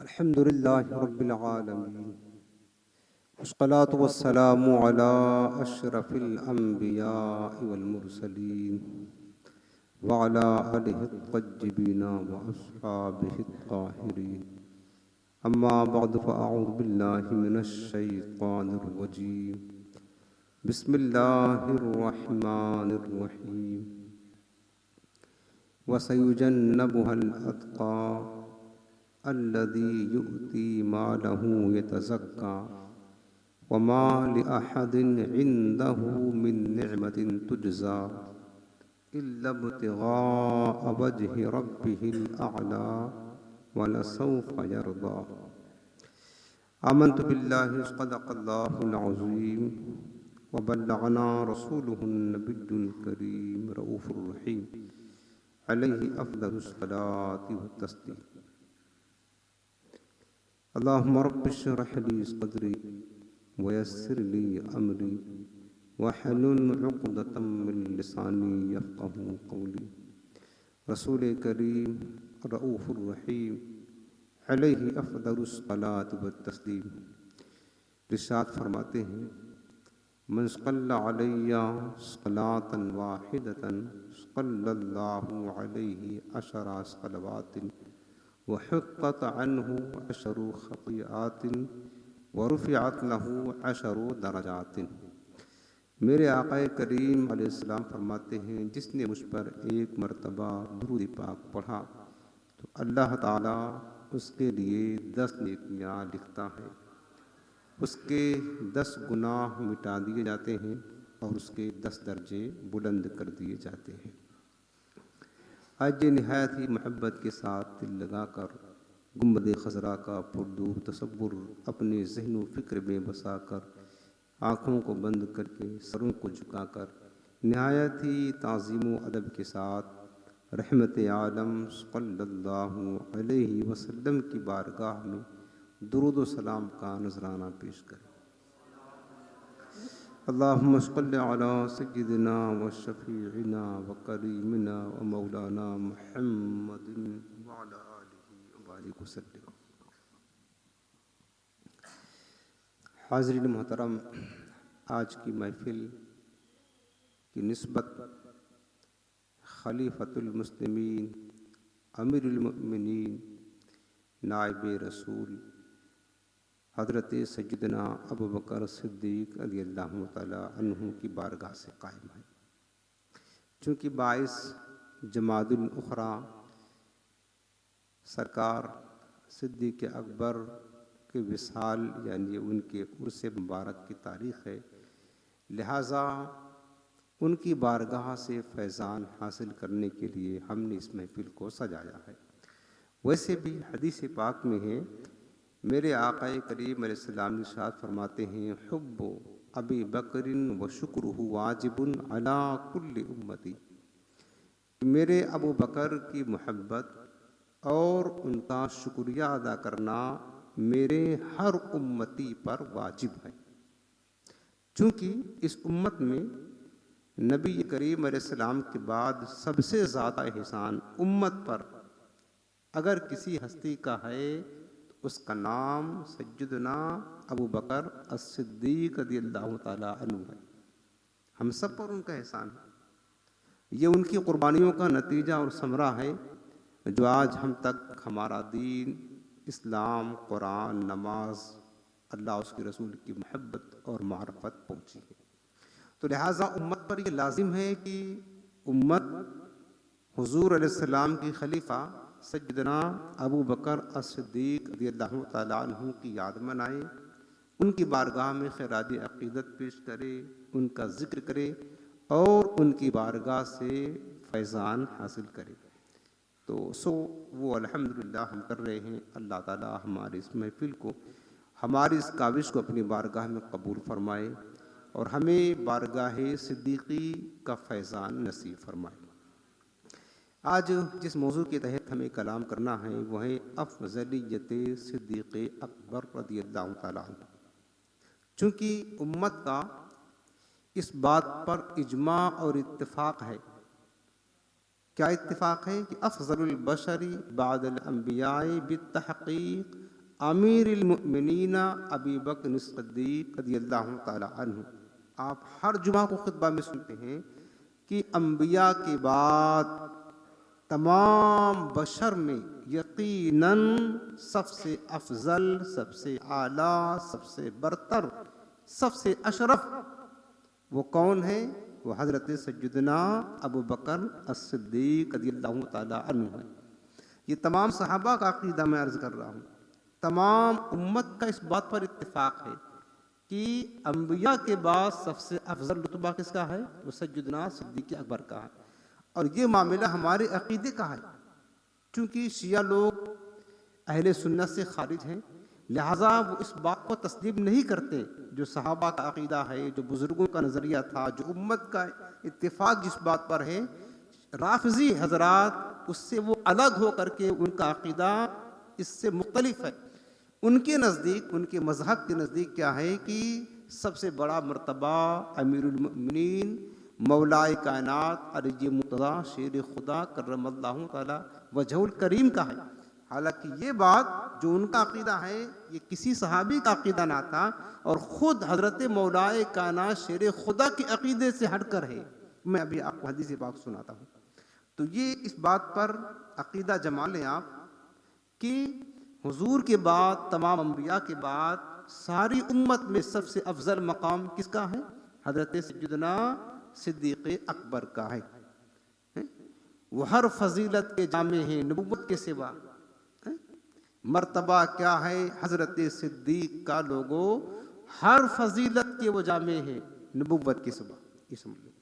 अल्हम्दुलिल्लाहि रब्बिल आलमीन वस्सलातु वस्सलामु अला अशरफिल अंबियाइ वल मुरसलीन व अला आलिहि त्तय्यिबीन व अस्हाबिहि त्ताहिरीन अम्मा बअद फ़अऊज़ु बिल्लाहि मिनश शैतानिर रजीम बिस्मिल्लाहिर रहमानिर रहीम व सयुजन्नबुहल अत्क़ा अल्लज़ी युअती मालहु यतज़क्का वमा लिअहदिन इन्दहु मिन निअमतिन तुजज़ा इल्ला इब्तिग़ाअ वज्हि रब्बिहिल अअला वलसौफ़ यरदा। आमन्तु बिल्लाहि सदक़ल्लाहुल अज़ीम व बल्लगना रसूलुहुन नबियुल करीम रऊफ़ुर रहीम अलैहि अफ़ज़लुस सलाति व तस्लीम। अल्लाहुम्मा रब्बि इश्रह ली सदरी व यस्सिर ली अमरी वहलुल उक़दतम मिन लिसानी यफ़क़हू क़ौली। रसूल करीम रऊफ़ुर रहीम अलैहि अफ़ज़लुस सलाति व तस्लीम इरशाद फरमाते हैं, मन सल्ला अलैया सलातन वाहिदतन सल्लल्लाहु अलैहि अशरा सलवातिन व हुक्कत अन्हु अशरु खतिआतिन व रुफ़िअत लहु अशरु दरजातिन। मेरे आक़ाए करीम अलैहिस्सलाम फरमाते हैं, जिसने मुझ पर एक मरतबा दुरूद पाक पढ़ा तो अल्लाह ताला उसके लिए 10 नेकियां लिखता है, उसके 10 गुनाह मिटा दिए जाते हैं और उसके 10 दर्जे बुलंद कर दिए जाते हैं। आज ये निहायत ही मोहब्बत के साथ दिल लगाकर गुंबद खज़रा का पुरदूर तसव्वुर अपने ज़हन व फ़िक्र में बसाकर आँखों को बंद करके सरों को झुकाकर निहायत ही ताज़ीम व अदब के साथ रहमत आलम सल्लल्लाहु अलैहि वसल्लम की बारगाह में दुरूद व सलाम का नजराना पेश करें। अल्लाहुम्मा सल्लि अला सय्यिदिना व शफ़ीइना व करीमिना व मौलाना मुहम्मदिन व अला आलिहि व बारिक वसल्लिम। हाज़रीन मोहतरम, आज की महफ़िल की निस्बत खलीफतुल मुस्लिमीन अमीरुल मुमिनीन नाइब रसूल हज़रत सय्यदना अबू बकर सिद्दीक़ रज़ियल्लाहु तआला अन्हु की बारगाह से कायम है। चूँकि 22 जमादुल उखरा सरकार सिद्दीक़ अकबर के विसाल यानी उनके उर्स मुबारक की तारीख़ है, लिहाजा उनकी बारगाह से फैज़ान हासिल करने के लिए हमने इस महफ़िल को सजाया है। वैसे भी हदीस पाक में है, मेरे आक़ाए करीम अलैहिस्सलाम इरशाद फरमाते हैं, हुब्बु अबी बकरिन व शुक्रुहु वाजिबुन अला कुल्ली उम्मती। मेरे अबू बकर की मोहब्बत और उनका शुक्रिया अदा करना मेरे हर उम्मती पर वाजिब है। चूँकि इस उम्मत में नबी करीम अलैहिस्सलाम के बाद सबसे ज़्यादा एहसान उम्मत पर अगर किसी हस्ती का है तो उसका नाम सय्यदना अबू बकर as-सिद्दीक़ रज़ियल्लाहु ताला अन्हु है। हम सब पर उनका एहसान है। ये उनकी कुर्बानियों का नतीजा और समरा है जो आज हम तक हमारा दीन, इस्लाम, कुरान, नमाज, अल्लाह उसके रसूल की मोहब्बत और मारफत पहुँची है। तो लिहाजा उम्मत पर यह लाजिम है कि उम्मत हुज़ूर अलैहिस्सलाम की खलीफा सय्यदना अबू बकर as-सिद्दीक़ रज़ियल्लाहु ताला अन्हु की याद मनाए, उनकी बारगाह में खिराज अक़ीदत पेश करे, उनका ज़िक्र करे और उनकी बारगाह से फैज़ान हासिल करे। तो वो अल्हम्दुलिल्लाह हम कर रहे हैं। अल्लाह ताला हमारी इस महफ़िल को, हमारी इस काविश को अपनी बारगाह में कबूल फरमाए और हमें बारगाह सिद्दीक़ी का फैज़ान नसीब फरमाए। आज जिस मौजू के तहत हमें कलाम करना है वह है अफ़ज़लियत सिद्दीक़ अकबर रज़ियल्लाहु ताला अन्हु। चूँकि उम्मत का इस बात पर इजमा और इत्तिफ़ाक़ है। क्या इत्तिफ़ाक़ है कि अफ़ज़लुल बशरी बादल अंबियाए बित्तहक़ीक़ अमीरुल मुमिनीन अबू बकर सिद्दीक़ रज़ियल्लाहु ताला अन्हु। आप हर जुमा को खुतबा में सुनते हैं कि अंबिया के बाद तमाम बशर में यकीनन सबसे अफजल, सबसे आला, सबसे बरतर, सबसे अशरफ वो कौन है? वो हज़रत सय्यदना अबू बकर as-सिद्दीक़ रज़ियल्लाहु ताला अन्हु है। ये तमाम सहाबा का अक़ीदा मैं अर्ज़ कर रहा हूँ। तमाम उम्मत का इस बात पर इत्तिफ़ाक़ है कि अंबिया के बाद सबसे अफजल रुतबा किसका है? वो सय्यदना सिद्दीक़ अकबर का है। और ये मामला हमारे अक़ीदे का है, चूँकि शिया लोग अहले सुन्नत से खारिज हैं, लिहाजा वो इस बात को तस्लीम नहीं करते जो सहाबा का अक़ीदा है, जो बुज़ुर्गों का नज़रिया था, जो उम्मत का इत्तिफ़ाक़ जिस बात पर है। राफ़िज़ी हज़रात उससे वो अलग हो करके उनका अक़ीदा इससे मुख्तलिफ है। उनके नज़दीक, उनके मज़हब के नज़दीक क्या है कि सबसे बड़ा मर्तबा अमीरुल मुमिनीन मौलाए कायनात अली मुर्तज़ा शेर खुदा करमल्लाहु ताला वजहुल करीम का है। हालांकि ये बात जो उनका अक़ीदा है ये किसी सहाबी का अक़ीदा ना था और ख़ुद हज़रत मौलाए कायनात शेर खुदा के अक़ीदे से हटकर है। मैं अभी आपको हदीस पाक सुनाता हूँ। तो ये इस बात पर अक़ीदा जमा लें आप कि हुजूर के बाद, तमाम अंबिया के बाद सारी उम्मत में सबसे अफजल मकाम किसका है? हज़रत सय्यदना सिद्दीक़ अकबर का है। वो हर फजीलत के जामे हैं नबुव्वत के सिवा। मर्तबा क्या है हज़रत सिद्दीक़ का? लोगो हर फजीलत के वो जामे हैं नबुव्वत के सिवा। ये समझ लो।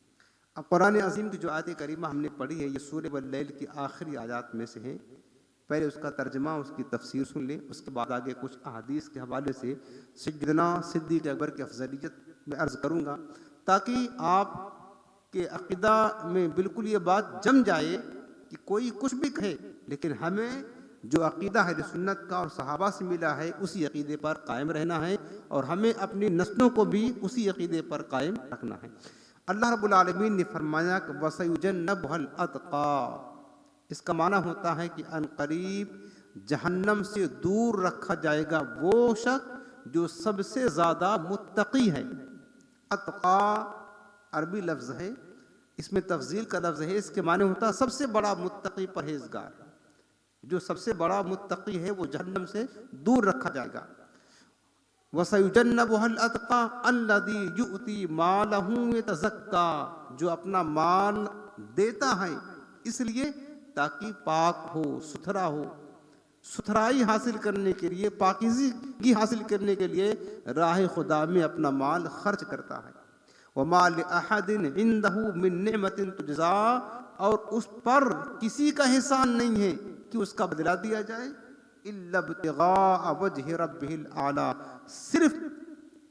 अब कुरान अज़ीम की जो आयत करीमा हमने पढ़ी है ये सूरह वल्लैल की आखिरी आयत में से है। पहले उसका तर्जमा, उसकी तफसीर सुन लें, उसके बाद आगे कुछ अहादीस के हवाले से सय्यदना सिद्दीक़ अकबर की अफजलियत में अर्ज़ करूँगा ताकि आप के अक़ीदा में बिल्कुल ये बात जम जाए कि कोई कुछ भी कहे, लेकिन हमें जो अक़ीदा है सुन्नत का और सहाबा से मिला है उसी अक़ीदे पर कायम रहना है और हमें अपनी नस्लों को भी उसी अक़ीदे पर कायम रखना है। अल्लाह रब्बुल आलमीन ने फरमाया कि वसयुजन्नबुहुल अतक़ा। इसका माना होता है कि अनकरीब जहन्नम से दूर रखा जाएगा वो शख्स जो सबसे ज़्यादा मुत्तक़ी है। अतक़ा अरबी लफ्ज़ है, इसमें तफजील का लफ्ज़ है। इसके माने होता है सबसे बड़ा मुत्तक़ी, परहेज़गार। जो सबसे बड़ा मुत्तक़ी है वो जहन्नम से दूर रखा जाएगा। वसयुजन्नबुहुल अतक़ा अल्लज़ी युअती मालहू यतज़क्का। जो अपना माल देता है इसलिए ताकि पाक हो, सुथरा हो, सुथराई हासिल करने के लिए, पाकीज़गी हासिल करने के लिए राह खुदा में अपना माल खर्च करता है। वमा लिअहदिन इंदहु मिन निअमतिन तुजज़ा। और उस पर किसी का एहसान नहीं है कि उसका बदला दिया जाए। इल्ला इब्तिग़ाअ वजहि रब्बिहिल आला। सिर्फ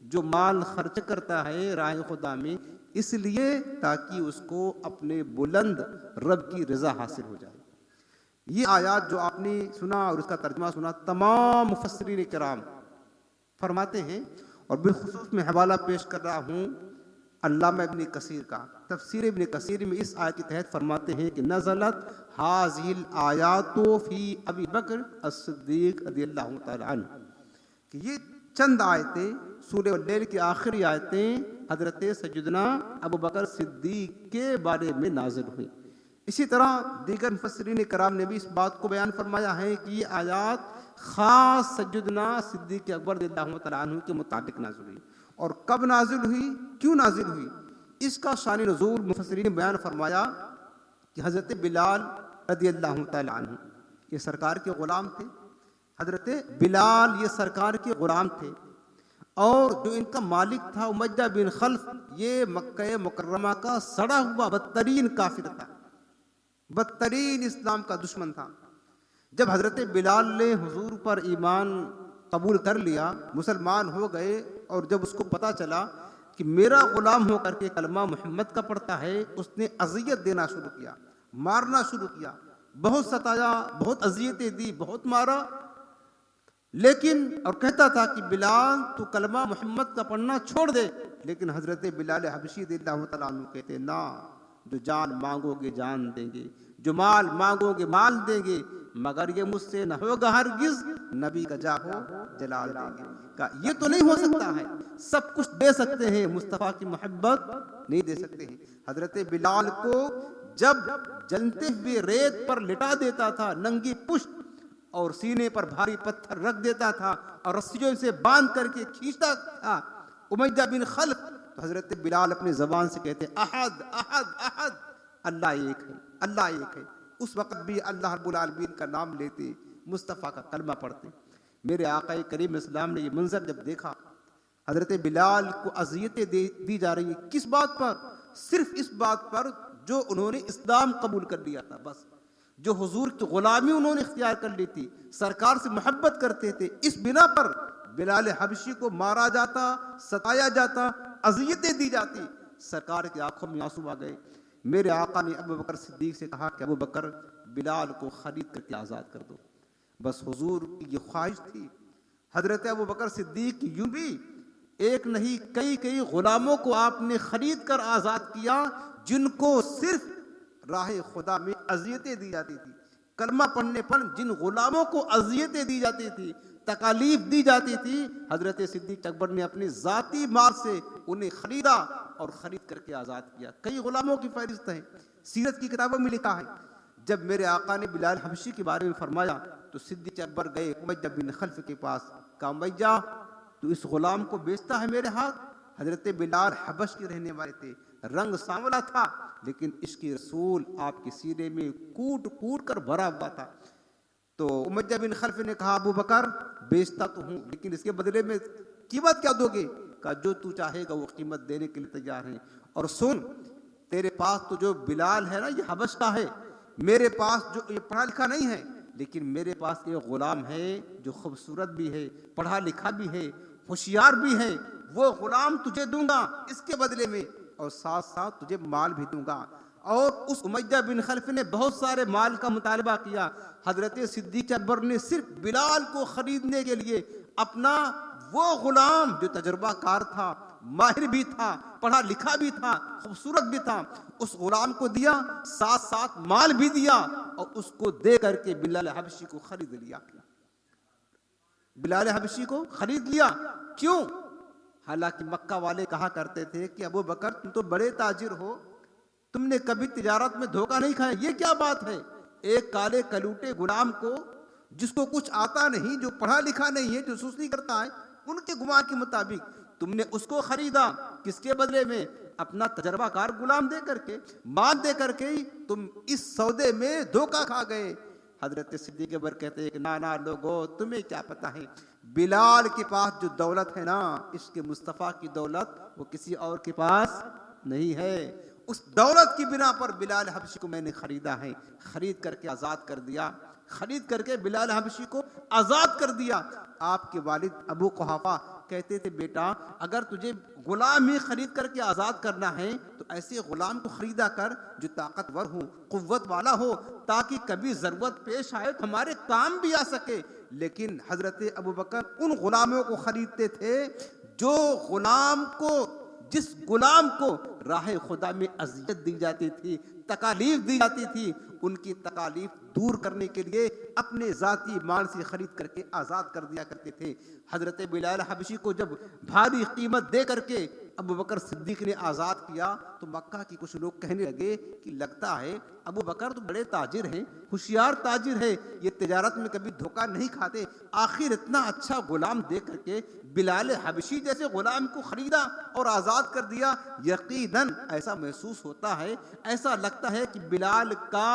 जो माल खर्च करता है राह खुदा में इसलिए ताकि उसको अपने बुलंद रब की रज़ा हासिल हो जाए। ये आयात जो आपने सुना और उसका तर्जुमा सुना, तमाम मुफस्सिरीन किराम फरमाते हैं और बिलखुसूस में हवाला पेश कर रहा हूँ अल्लामा इब्न कसीर का। तफसीर इब्न कसीर में इस आयत के तहत फरमाते हैं कि नज़लत हाज़िहिल आयातु फ़ी अबी बकर as-सिद्दीक़ रज़ियल्लाहु ताला अन्हु। कि ये चंद आयतें सूरह वल्लैल की आखिरी आयतें हज़रत सय्यदना अबू बकर सिद्दीक़ के बारे में नाज़िल हुई। इसी तरह दीगर मुफस्सिरीन कराम ने भी इस बात को बयान फरमाया है कि ये आयात ख़ास सय्यदना सिद्दीक़ अकबर रज़ियल्लाहु ताला अन्हु के मुताबिक नाज़िल हुई। और कब नाज़िल हुई, क्यों नाज़िल हुई, इसका शान नुज़ूल मुफस्सिरीन ने बयान फरमाया कि हज़रत बिलाल रज़ियल्लाहु ताला अन्हु ये सरकार के ग़ुलाम थे। हज़रत बिलाल ये सरकार के ग़ुलाम थे और जो इनका मालिक था उमय्या बिन खल्फ, ये मक्का मुकर्रमा का सड़ा हुआ बदतरीन काफिर था, बदतरीन इस्लाम का दुश्मन था। जब हज़रत बिलाल ने हुजूर पर ईमान कबूल कर लिया, मुसलमान हो गए, और जब उसको पता चला कि मेरा ग़ुलाम होकर के कलमा मोहम्मद का पढ़ता है, उसने अज़ियत देना शुरू किया, मारना शुरू किया, बहुत सताया, बहुत अज़ियतें दी, बहुत मारा। लेकिन और कहता था कि बिलाल तू कलमा मोहम्मद का पढ़ना छोड़ दे। लेकिन हज़रत बिलाल हबशी रज़ियल्लाहु ताला अन्हु कहते ना, जो जान मांगोगे जान देंगे, जो माल मांगोगे माल देंगे, मगर ये मुझसे न होगा हरगिज, नबी का जाहो जलाल देंगे। का ये तो नहीं हो सकता है, सब कुछ दे सकते हैं, मुस्तफ़ा की मोहब्बत नहीं दे सकते हैं। हजरत बिलाल को जब जलते हुए रेत पर लिटा देता था, नंगी पुष्ट, और सीने पर भारी पत्थर रख देता था और रस्सियों से बांध करके खींचता था उमैया बिन खल्फ, तो हजरत बिलाल अपनी जबान से कहते अहद अहद अहद, अल्लाह एक है, अल्लाह एक है। उस वक्त भी अल्लाह रब्बुल आलमीन का नाम लेते, मुस्तफ़ा का कलमा पढ़ते। मेरे आका करीम इस्लाम ने ये मंजर जब देखा, हजरत बिलाल को अज़ियतें दी जा रही है, किस बात पर? सिर्फ इस बात पर जो उन्होंने इस्लाम कबूल कर लिया था, बस जो हुजूर की गुलामी उन्होंने इख्तियार कर ली थी, सरकार से मोहब्बत करते थे, इस बिना पर बिलाल हबशी को मारा जाता, सताया जाता, अज़ियतें दी जाती। सरकार की आंखों में आंसू आ गए। मेरे आका ने अबू बकर सिद्दीक से कहा कि अबू बकर, बिलाल को खरीद करके आज़ाद कर दो। बस हुजूर की ये ख्वाहिश थी। हजरत अबू बकर सिद्दीक यूं भी एक नहीं कई कई गुलामों को आपने खरीद कर आज़ाद किया, जिनको सिर्फ राह खुदा में अज़ियतें दी जाती थी। कलमा पढ़ने पर जिन गुलामों को अज़ियतें दी जाती थी, तकालीफ दी जाती थी, हजरत सिद्दीक अकबर ने अपनी ज़ाती माल से उन्हें खरीदा और ख़रीद करके आज़ाद किया। कई गुलामों की फहरिस्त है, सीरत की किताबों में लिखा है। जब मेरे आका ने बिलाल हबशी के बारे में फरमाया तो सिद्दीक अकबर गए उमैया बिन खल्फ के पास, कहा उमैया तो इस गुलाम को बेचता है मेरे हाथ। हजरत बिलाल हबश के रहने वाले थे, रंग सांवला था, लेकिन इसकी रसूल आपके सीने में कूट कूट कर भरा हुआ था। तो उमैया बिन खल्फ ने कहा अबू बकर बेचता तो हूँ, लेकिन इसके बदले में कीमत क्या दोगे? कहा जो तू चाहेगा वो कीमत देने के लिए तैयार हैं। और सुन, तेरे पास तो जो बिलाल है ना, ये हबश का है, मेरे पास जो ये पढ़ा लिखा नहीं है, लेकिन मेरे पास एक गुलाम है जो खूबसूरत भी है, पढ़ा लिखा भी है, होशियार भी है, वो गुलाम तुझे दूंगा इसके बदले में, और साथ साथ तुझे माल भी दूंगा। और उस उमैया बिन खल्फ ने बहुत सारे माल का मुतालबा किया। हजरत सिद्दीक अकबर ने सिर्फ बिलाल को खरीदने के लिए अपना वो गुलाम जो तजर्बाकार था, माहिर भी था, पढ़ा लिखा भी था, खूबसूरत भी था, उस गुलाम को दिया, साथ साथ माल भी दिया, और उसको दे करके बिलाल हबशी को खरीद लिया। बिलाल हबशी को खरीद लिया। क्यों? हालांकि मक्का वाले कहा करते थे कि अबू बकर तुम तो बड़े ताजिर हो, तुमने कभी तिजारत में धोखा नहीं खाया। ये क्या बात है? एक काले कलूटे गुलाम को, जिसको कुछ आता नहीं, जो पढ़ा लिखा नहीं है, जो सुस्ती करता है, उनके गुमान के मुताबिक तुमने उसको खरीदा, किसके बदले में? अपना तजर्बाकार गुलाम दे करके, माल दे करके ही तुम इस सौदे में धोखा खा गए। हजरत सिद्दीक अकबर कहते हैं कि ना लोगो, तुम्हें क्या पता है, बिलाल के पास जो दौलत है ना, इसके मुस्तफ़ा की दौलत वो किसी और के पास नहीं है। उस दौलत की बिना पर बिलाल हबशी को मैंने खरीदा है, खरीद करके आज़ाद कर दिया, खरीद करके बिलाल हबशी को आज़ाद कर दिया। आपके वालिद अबू कुहाफा कहते थे, बेटा अगर तुझे गुलाम ही खरीद करके आज़ाद करना है तो ऐसे गुलाम को खरीदा कर जो ताकतवर हो, कुव्वत वाला हो, ताकि कभी ज़रूरत पेश आए तो हमारे काम भी आ सके। लेकिन हज़रत अबू बकर उन गुलामों को खरीदते थे जो गुलाम को, जिस गुलाम को राह खुदा में अज़ियत दी जाती थी, तकालीफ दी जाती थी, उनकी तकालीफ दूर करने के लिए अपने ज़ाती माल से खरीद करके आज़ाद कर दिया करते थे। हज़रत बिलाल हबशी को जब भारी कीमत दे करके अबू बकर सिद्दीक ने आज़ाद किया तो मक्का के कुछ लोग कहने लगे कि लगता है अबू बकर तो बड़े ताजिर हैं, होशियार ताजिर है, ये तिजारत में कभी धोखा नहीं खाते, आखिर इतना अच्छा गुलाम दे करके बिलाल हबशी जैसे गुलाम को खरीदा और आज़ाद कर दिया। यकीनन ऐसा महसूस होता है, ऐसा लगता है कि बिलाल का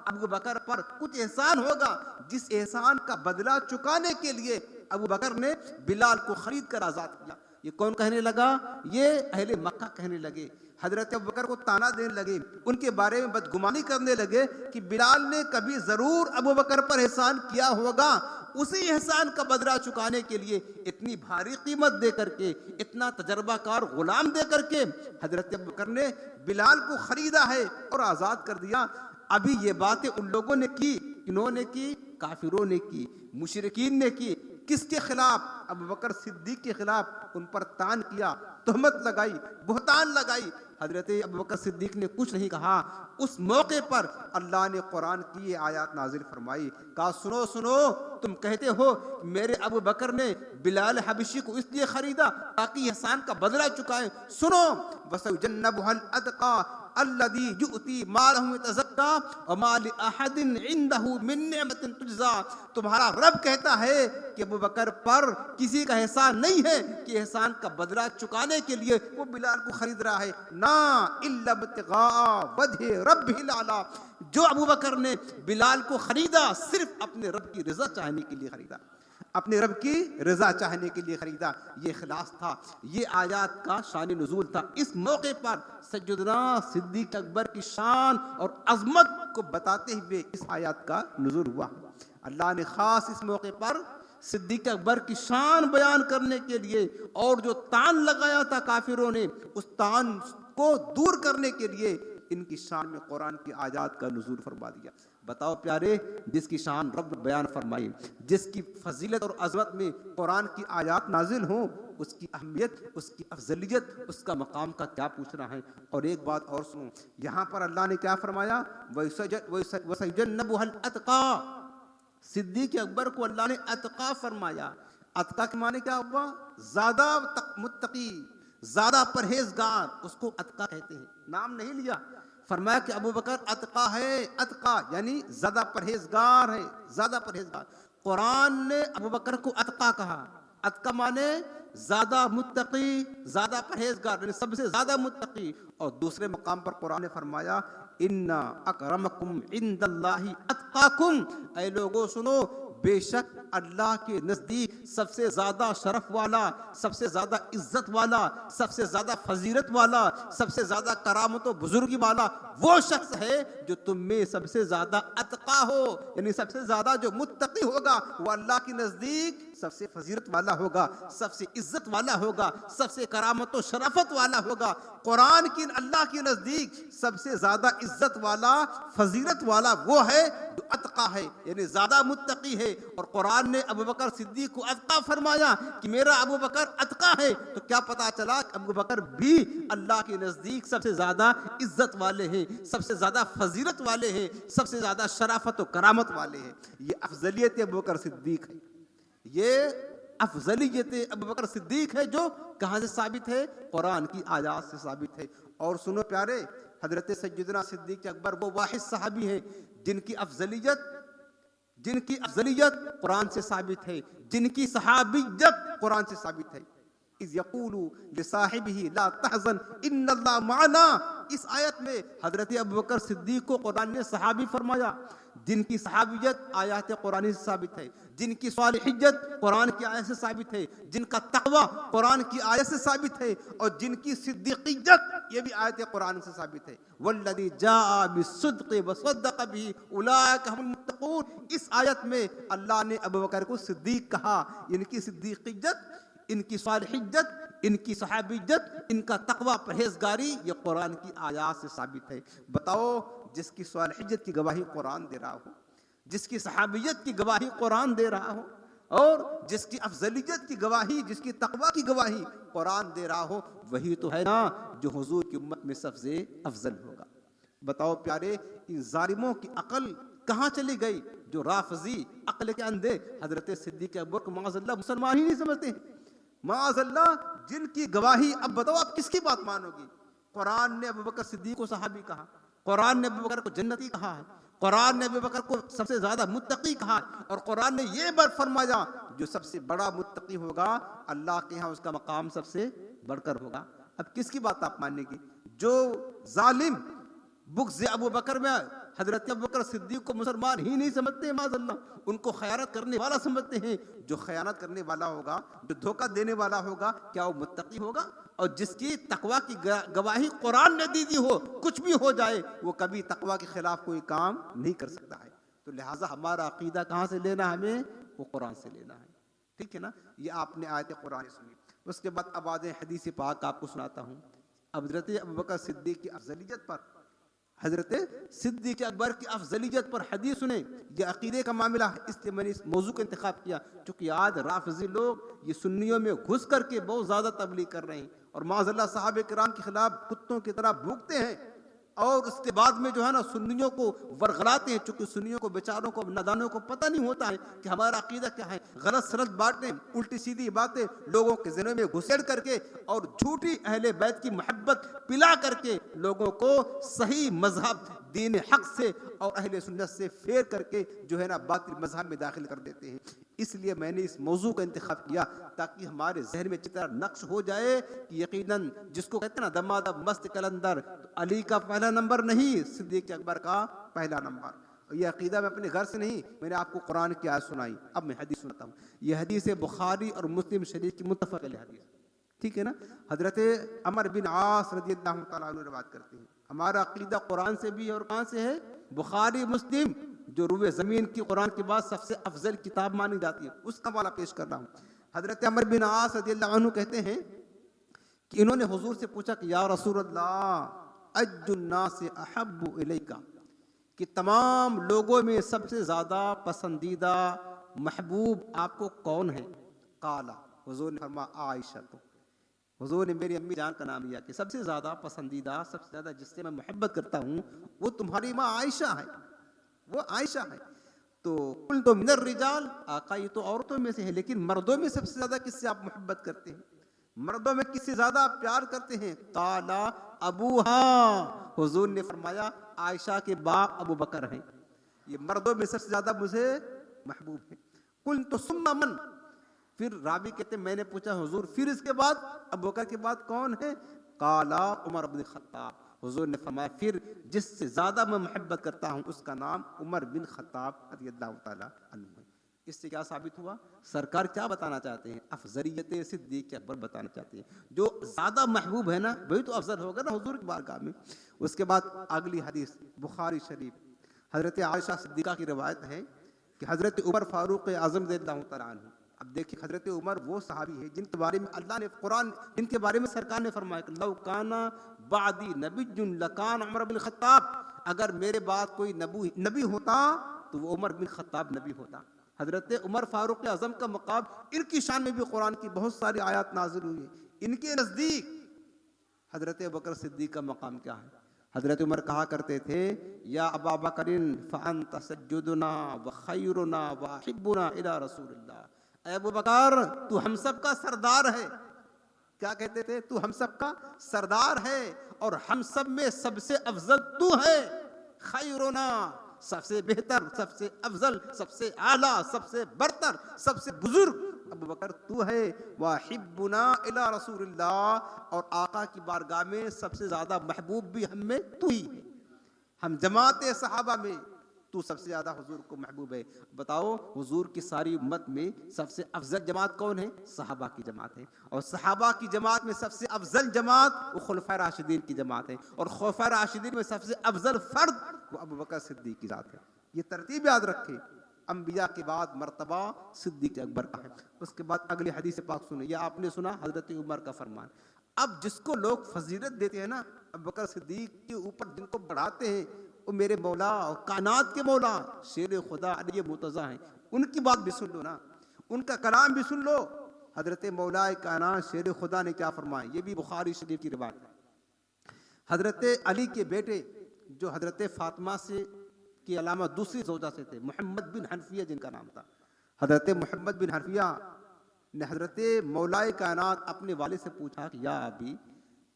अबू बकर पर कुछ एहसान होगा, जिस एहसान का बदला चुकाने के लिए अबू बकर ने बिलाल को खरीद कर आज़ाद किया। ये कौन कहने लगा? ये अहले मक्का कहने लगे। हजरत अबू बकर को ताना देने लगे, उनके बारे में बदगुमानी करने लगे कि बिलाल ने कभी ज़रूर अबू बकर पर एहसान किया होगा, उसी एहसान का बदला चुकाने के लिए इतनी भारी कीमत दे करके, इतना तजर्बाकार गुलाम दे करके हजरत अबू बकर ने बिलाल को खरीदा है और आज़ाद कर दिया। अभी ये बातें उन लोगों ने की, किन्होंने की? काफिरों ने की, मुशरिकीन ने की। किसके खिलाफ? अबू बकर सिद्दीक के खिलाफ उन पर तान किया, तहमत लगाई, बुहतान लगाई। हजरत अबू बकर सिद्दीक ने कुछ नहीं कहा। उस मौके पर अल्लाह ने कुरान की ये आयत नाजिल फरमाई, कहा सुनो सुनो, तुम कहते हो मेरे अबू बकर ने बिलाल हबशी को इसलिए खरीदा ताकि एहसान का बदला चुकाए। सुनो, वसयुजन्नबुहुल अतका अल्लज़ी युअती मालहु यतज़क्का व मा लिअहदिन इंदहु मिन निअमतिन तुजज़ा। तुम्हारा रब कहता है कि अबू बकर पर किसी का एहसान नहीं है कि एहसान का बदला चुकाने के लिए वो बिलाल को खरीद रहा है। ना इल्ला बितिगा वजहि रब्बिल आला, जो अबू बकर ने बिलाल को खरीदा सिर्फ अपने रब की रजा चाहने के लिए खरीदा, अपने रब की रजा चाहने के लिए खरीदा। ये इखलास था, ये आयत का शान नुज़ूल था। इस मौके पर सैयदना सिद्दीक अकबर की शान और अजमत को बताते हुए इस आयत का नुज़ूल हुआ। अल्लाह ने खास इस मौके पर सिद्दीक अकबर की शान बयान करने के लिए और जो तान लगाया था काफिरों ने, उस तान को दूर करने के लिए इनकी शान में कुरान की आयत का नुज़ूल फरमा दिया। बताओ प्यारे, जिसकी शान रब बयान फरमाई, जिसकी फजीलत और अज़मत में कुरान की आयत नाजिल हो, उसकी अहमियत, उसकी अफजलियत, उसका मकाम का क्या पूछना है। और एक बात और सुनो, यहाँ पर अल्लाह ने क्या फरमाया, वसयुजन्नबुहुल अतका, सिद्दीक अकबर को अल्लाह ने अतका फरमाया। अतका के माने क्या हुआ, ज्यादा मुत्तकी, ज्यादा परहेजगार, उसको अतका कहते हैं। नाम नहीं लिया, फरमाया कि अबू बकर अतका है। अतका यानी ज्यादा परहेजगार है, ज्यादा परहेजगार। कुरान ने अबू बकर को अतका कहा। अतका माने ज्यादा मुत्तकी, ज्यादा परहेजगार, यानी सबसे ज्यादा मुत्तकी। और दूसरे मकाम पर कुरान ने फरमाया इन्ना अकरमकुम इंदल्लाहि अतकाकुम, ऐ लोगों सुनो, बेशक अल्लाह के नज़दीक सबसे ज़्यादा शरफ वाला, सबसे ज़्यादा इज्जत वाला, सबसे ज़्यादा फजीलत वाला, सबसे ज़्यादा करामत और बुजुर्गी वाला वो शख्स है जो तुम में सबसे ज़्यादा अतका हो, यानी सबसे ज़्यादा जो मुत्तकी होगा वो अल्लाह के नज़दीक सबसे फजीलत वाला होगा, सबसे इज्जत वाला होगा, सबसे करामत और शराफत वाला होगा। कुरान की अल्लाह के नज़दीक सबसे ज़्यादा इज्जत वाला, फजीलत वाला वो है जो अतका है, यानी ज़्यादा मुत्तकी है। और कुरान ने अबू बकर सिद्दीक को अतका फरमाया कि मेरा अबू बकर अतका है, तो क्या पता चला कि अबू बकर भी अल्लाह के नज़दीक सबसे ज़्यादा इज्जत वाले हैं, सबसे ज़्यादा फजीलत वाले हैं, सबसे ज़्यादा शराफत और करामत वाले हैं। ये अफजलियत अबू बकर सिद्दीक है, ये अफजलियत अबू बकर सिद्दीक है जो कहाँ से साबित है, कुरान की आयत से साबित है। और सुनो प्यारे, हजरत सैयदना सिद्दीक अकबर वो वाहिद सहाबी है जिनकी अफजलियत कुरान से साबित है, जिनकी सहाबियत कुरान से साबित है। इज़ यक़ूलु लिसाहिबिही ला तहज़न इन्नल्लाह माना, इस आयत में हजरत अबू बकर सिद्दीक को कुरान ने सहाबी फरमाया, जिनकी सहाबियत आयत कुरानी से साबित है, जिनकी सालिहियत कुरान की आयत से साबित है, जिनका तक़वा कुरान की आयत से साबित है, और जिनकी सिद्दीक़ियत ये भी आयत कुरान से साबित है। वल्लज़ी जाअ बिस्सिद्क़ि वसद्दक़ बिही उलाइका हुमुल मुत्तक़ून, इस आयत में अल्लाह ने अबू बकर को सिद्दीक कहा। इनकी सिद्दीक़ियत, इनकी सालिहियत, इनकी सहाबियत, इनका तक़वा परहेजगारी ये कुरान की आयत से साबित है। बताओ, जिसकी सालिहियत की गवाही कुरान दे रहा हो, जिसकी सहाबियत की गवाही कुरान दे रहा हो, और जिसकी अफजलियत की गवाही, जिसकी तक़वा की गवाही कुरान दे रहा हो, वही तो है ना जो हुजूर की उम्मत में सबसे अफजल होगा। बताओ प्यारे, इन जालिमों की अकल कहाँ चली गई जो राफजी अकल के अंधे हजरत सिद्दीक अकबर को माज़अल्लाह मुसलमान ही नहीं समझते हैं। माज़अल्लाह, जिनकी गवाही, अब बताओ आप किसकी बात मानोगी। कुरान ने अबू बकर सिद्दीक को सहाबी कहा, कुरान ने अबू बकर को जन्नती कहा है, कुरान ने अबू बकर को सबसे ज्यादा मुत्तकी कहा, और कुरान ने ये बात फरमाया जो सबसे बड़ा मुत्तकी होगा अल्लाह के यहाँ उसका मकाम सबसे बढ़कर होगा। अब किसकी बात आप मानेगी। जो जालिम बुग़्ज़ अबू बकर में हजरत अबू बकर सिद्दीक को मुसलमान ही नहीं समझते हैं, माज़अल्लाह, उनको खयानत करने वाला समझते हैं। जो खयानत करने वाला होगा, जो धोखा देने वाला होगा, क्या वो मुत्तकी होगा। और जिसकी तकवा की गवाही कुरान ने दी हो, कुछ भी हो जाए वो कभी तकवा के खिलाफ कोई काम नहीं कर सकता है। तो लिहाजा हमारा अकीदा कहाँ से लेना है, हमें वो कुरान से लेना है। ठीक है ना। ये आपने आयत कुरान सुनी। उसके बाद अब आते हदीस पाक आपको सुनाता हूँ। हजरत अबू बकर सिद्दीक की अफजलियत पर, हजरत सिद्दीक अकबर की अफजलियत पर हदीस सुने। ये अकीदे का मामला है, इसलिए मैंने इस मौजू का इंतखाब किया, चूँकि आज राफजी लोग ये सुन्नियों में घुस करके बहुत ज़्यादा तबलीग कर रहे हैं, और माज़अल्लाह सहाबे किराम के खिलाफ कुत्तों की तरह भूखते हैं, और उसके बाद में जो है ना सुन्नियों को वरगलाते हैं, चूंकि सुन्नियों को बेचारों को नादानों को पता नहीं होता है कि हमारा अकीदा क्या है। गलत सलत बातें, उल्टी सीधी बातें लोगों के ज़हनों में घुसेड़ करके और झूठी अहले बैत की मोहब्बत पिला करके लोगों को सही मजहब दीन हक से और अहले सुन्नत से फेर करके जो है ना बातिल मजहब में दाखिल कर देते हैं। इसलिए मैंने इस मौजू का इंतखाब किया ताकि हमारे जहन में चित्र नक्श हो जाए कि यकीनन जिसको कहते हैं ना दमादम मस्त कलंदर, तो अली का पहला नंबर नहीं, सिद्दीक अकबर का पहला नंबर। ये अकीदा मैं अपने घर से नहीं, मैंने आपको कुरान की आयत सुनाई। अब मैं हदीस सुनाता हूँ। ये हदीस है बुखारी और मुस्लिम शरीफ की मुत्तफक अलैह हदीस, ठीक है ना। हजरत अमर बिन आस रज़ियल्लाहु तआला अन्हु रिवायत करते हैं। हमारा अकीदा कुरान से भी और कहाँ से है? बुखारी मुस्लिम, जो रुए ज़मीन की कुरान के बाद सबसे अफजल किताब मानी जाती है, उसका वाला पेश कर रहा हूँ। हजरत अमर बिन आस रज़ियल्लाहु अन्हु कहते हैं कि इन्होंने हुजूर से पूछा कि या रसूलल्लाह अज्जुन्नास अहब्बु इलैका, कि तमाम लोगों में सबसे ज़्यादा पसंदीदा महबूब आपको कौन है? काला, हुजूर ने फरमाया आयशा। तो हुजूर ने मेरी अम्मी जान का नाम लिया कि सबसे ज़्यादा पसंदीदा, सबसे ज़्यादा जिससे मैं मोहब्बत करता हूँ वो तुम्हारी माँ आयशा है, वो आयशा है। तो कुल तो मिनर रिजाल, आका ये तो औरतों में से है, लेकिन मर्दों में सबसे ज़्यादा किससे आप मोहब्बत करते हैं? मर्दों में किससे ज़्यादा आप प्यार करते हैं? काला अबूहा, हुजूर ने फरमाया आयशा के बाप अबू बकर हैं, ये मर्दों में सबसे ज़्यादा मुझे महबूब है। कुल तो सुम्मा मन, फिर रावी कहते मैंने पूछा हुजूर फिर इसके बाद अबू बकर के बाद कौन है? काला उमर बिन खत्ताब, हुजूर ने फरमाया फिर जिससे ज्यादा मैं मोहब्बत करता हूं उसका नाम उमर बिन खत्ताब रज़ियल्लाहु तआला अन्हु है। इससे क्या साबित हुआ? सरकार क्या बताना चाहते हैं? अफजलियत सिद्दीक अकबर बताना चाहते हैं। जो ज्यादा महबूब है ना वही तो अफजल होगा ना हुजूर की बारगाह में। उसके बाद अगली हदीस बुखारी शरीफ, हजरत आयशा सिद्दीका की रवायत है कि हजरत उमर फारूक आजम रज़ियल्लाहु तआला अन्हु, अब देखिए हजरत उमर वो सहाबी है जिनके बारे में अल्लाह ने कुरान, जिनके बारे में सरकार ने फरमाया कि लौ काना बादी नबियुन लकान उमर बिन खत्ताब, अगर मेरे बाद कोई नबी होता तो वो उमर बिन खत्ताब नबी होता। हजरत उमर फारूक आजम का मकाम, इनकी शान में भी कुरान की बहुत सारी आयत नाजिल हुई है। इनके नज़दीक हजरत अबू बकर सिद्दीक का मकाम क्या है? हजरत उमर कहा करते थे या अबा बकरिन फअंत सज्जुदुना व खैरुना व अहिब्बुना इला रसूलिल्लाह, अबू बकर तू हम सब का सरदार है। क्या कहते थे? तू हम सब का सरदार है और हम सब में सबसे अफजल तू है। खैरुना, सबसे बेहतर, सबसे अफजल, सबसे आला, सबसे बरतर, सबसे बुजुर्ग अबू बकर तू है। वाहिब्बुना इला रसूलिल्लाह, और आका की बारगाह में सबसे ज्यादा महबूब भी हम में तू ही है। हम जमात सहाबा में तू सबसे ज्यादा हुजूर को महबूब है। बताओ हुजूर की सारी उम्मत में सबसे अफजल जमात कौन है? सहाबा की जमात है। और सहाबा की जमात में सबसे अफजल जमात वो खुलफा राशिदीन की जमात है। और खुलफा राशिदीन में सबसे अफजल फर्द वो अबू बकर सिद्दीक की जात है। ये तरतीब याद रखे। अंबिया के बाद मर्तबा सिद्दीक अकबर का है। उसके बाद अगली हदीस पाक सुने, या आपने सुना हजरत उमर का फरमान। अब जिसको लोग फजीलत देते हैं ना अबू बकर सिद्दीक के ऊपर, जिनको बढ़ाते हैं, वो मेरे मौला और कायनात के मौला शेर खुदा अली मुर्तज़ा हैं, उनकी बात भी सुन लो ना, उनका कलाम भी सुन लो। हजरत मौला कायनात शेर खुदा ने क्या फरमाया, ये भी बुखारी शरीफ की रिवायत है। हजरत अली के बेटे जो हजरत फातिमा से की अलावा दूसरी जोजा से थे, मोहम्मद बिन हनफिया जिनका नाम था, हजरत मोहम्मद बिन हनफिया ने हजरत मौला कायनात अपने वालिद से पूछा कि या अबी,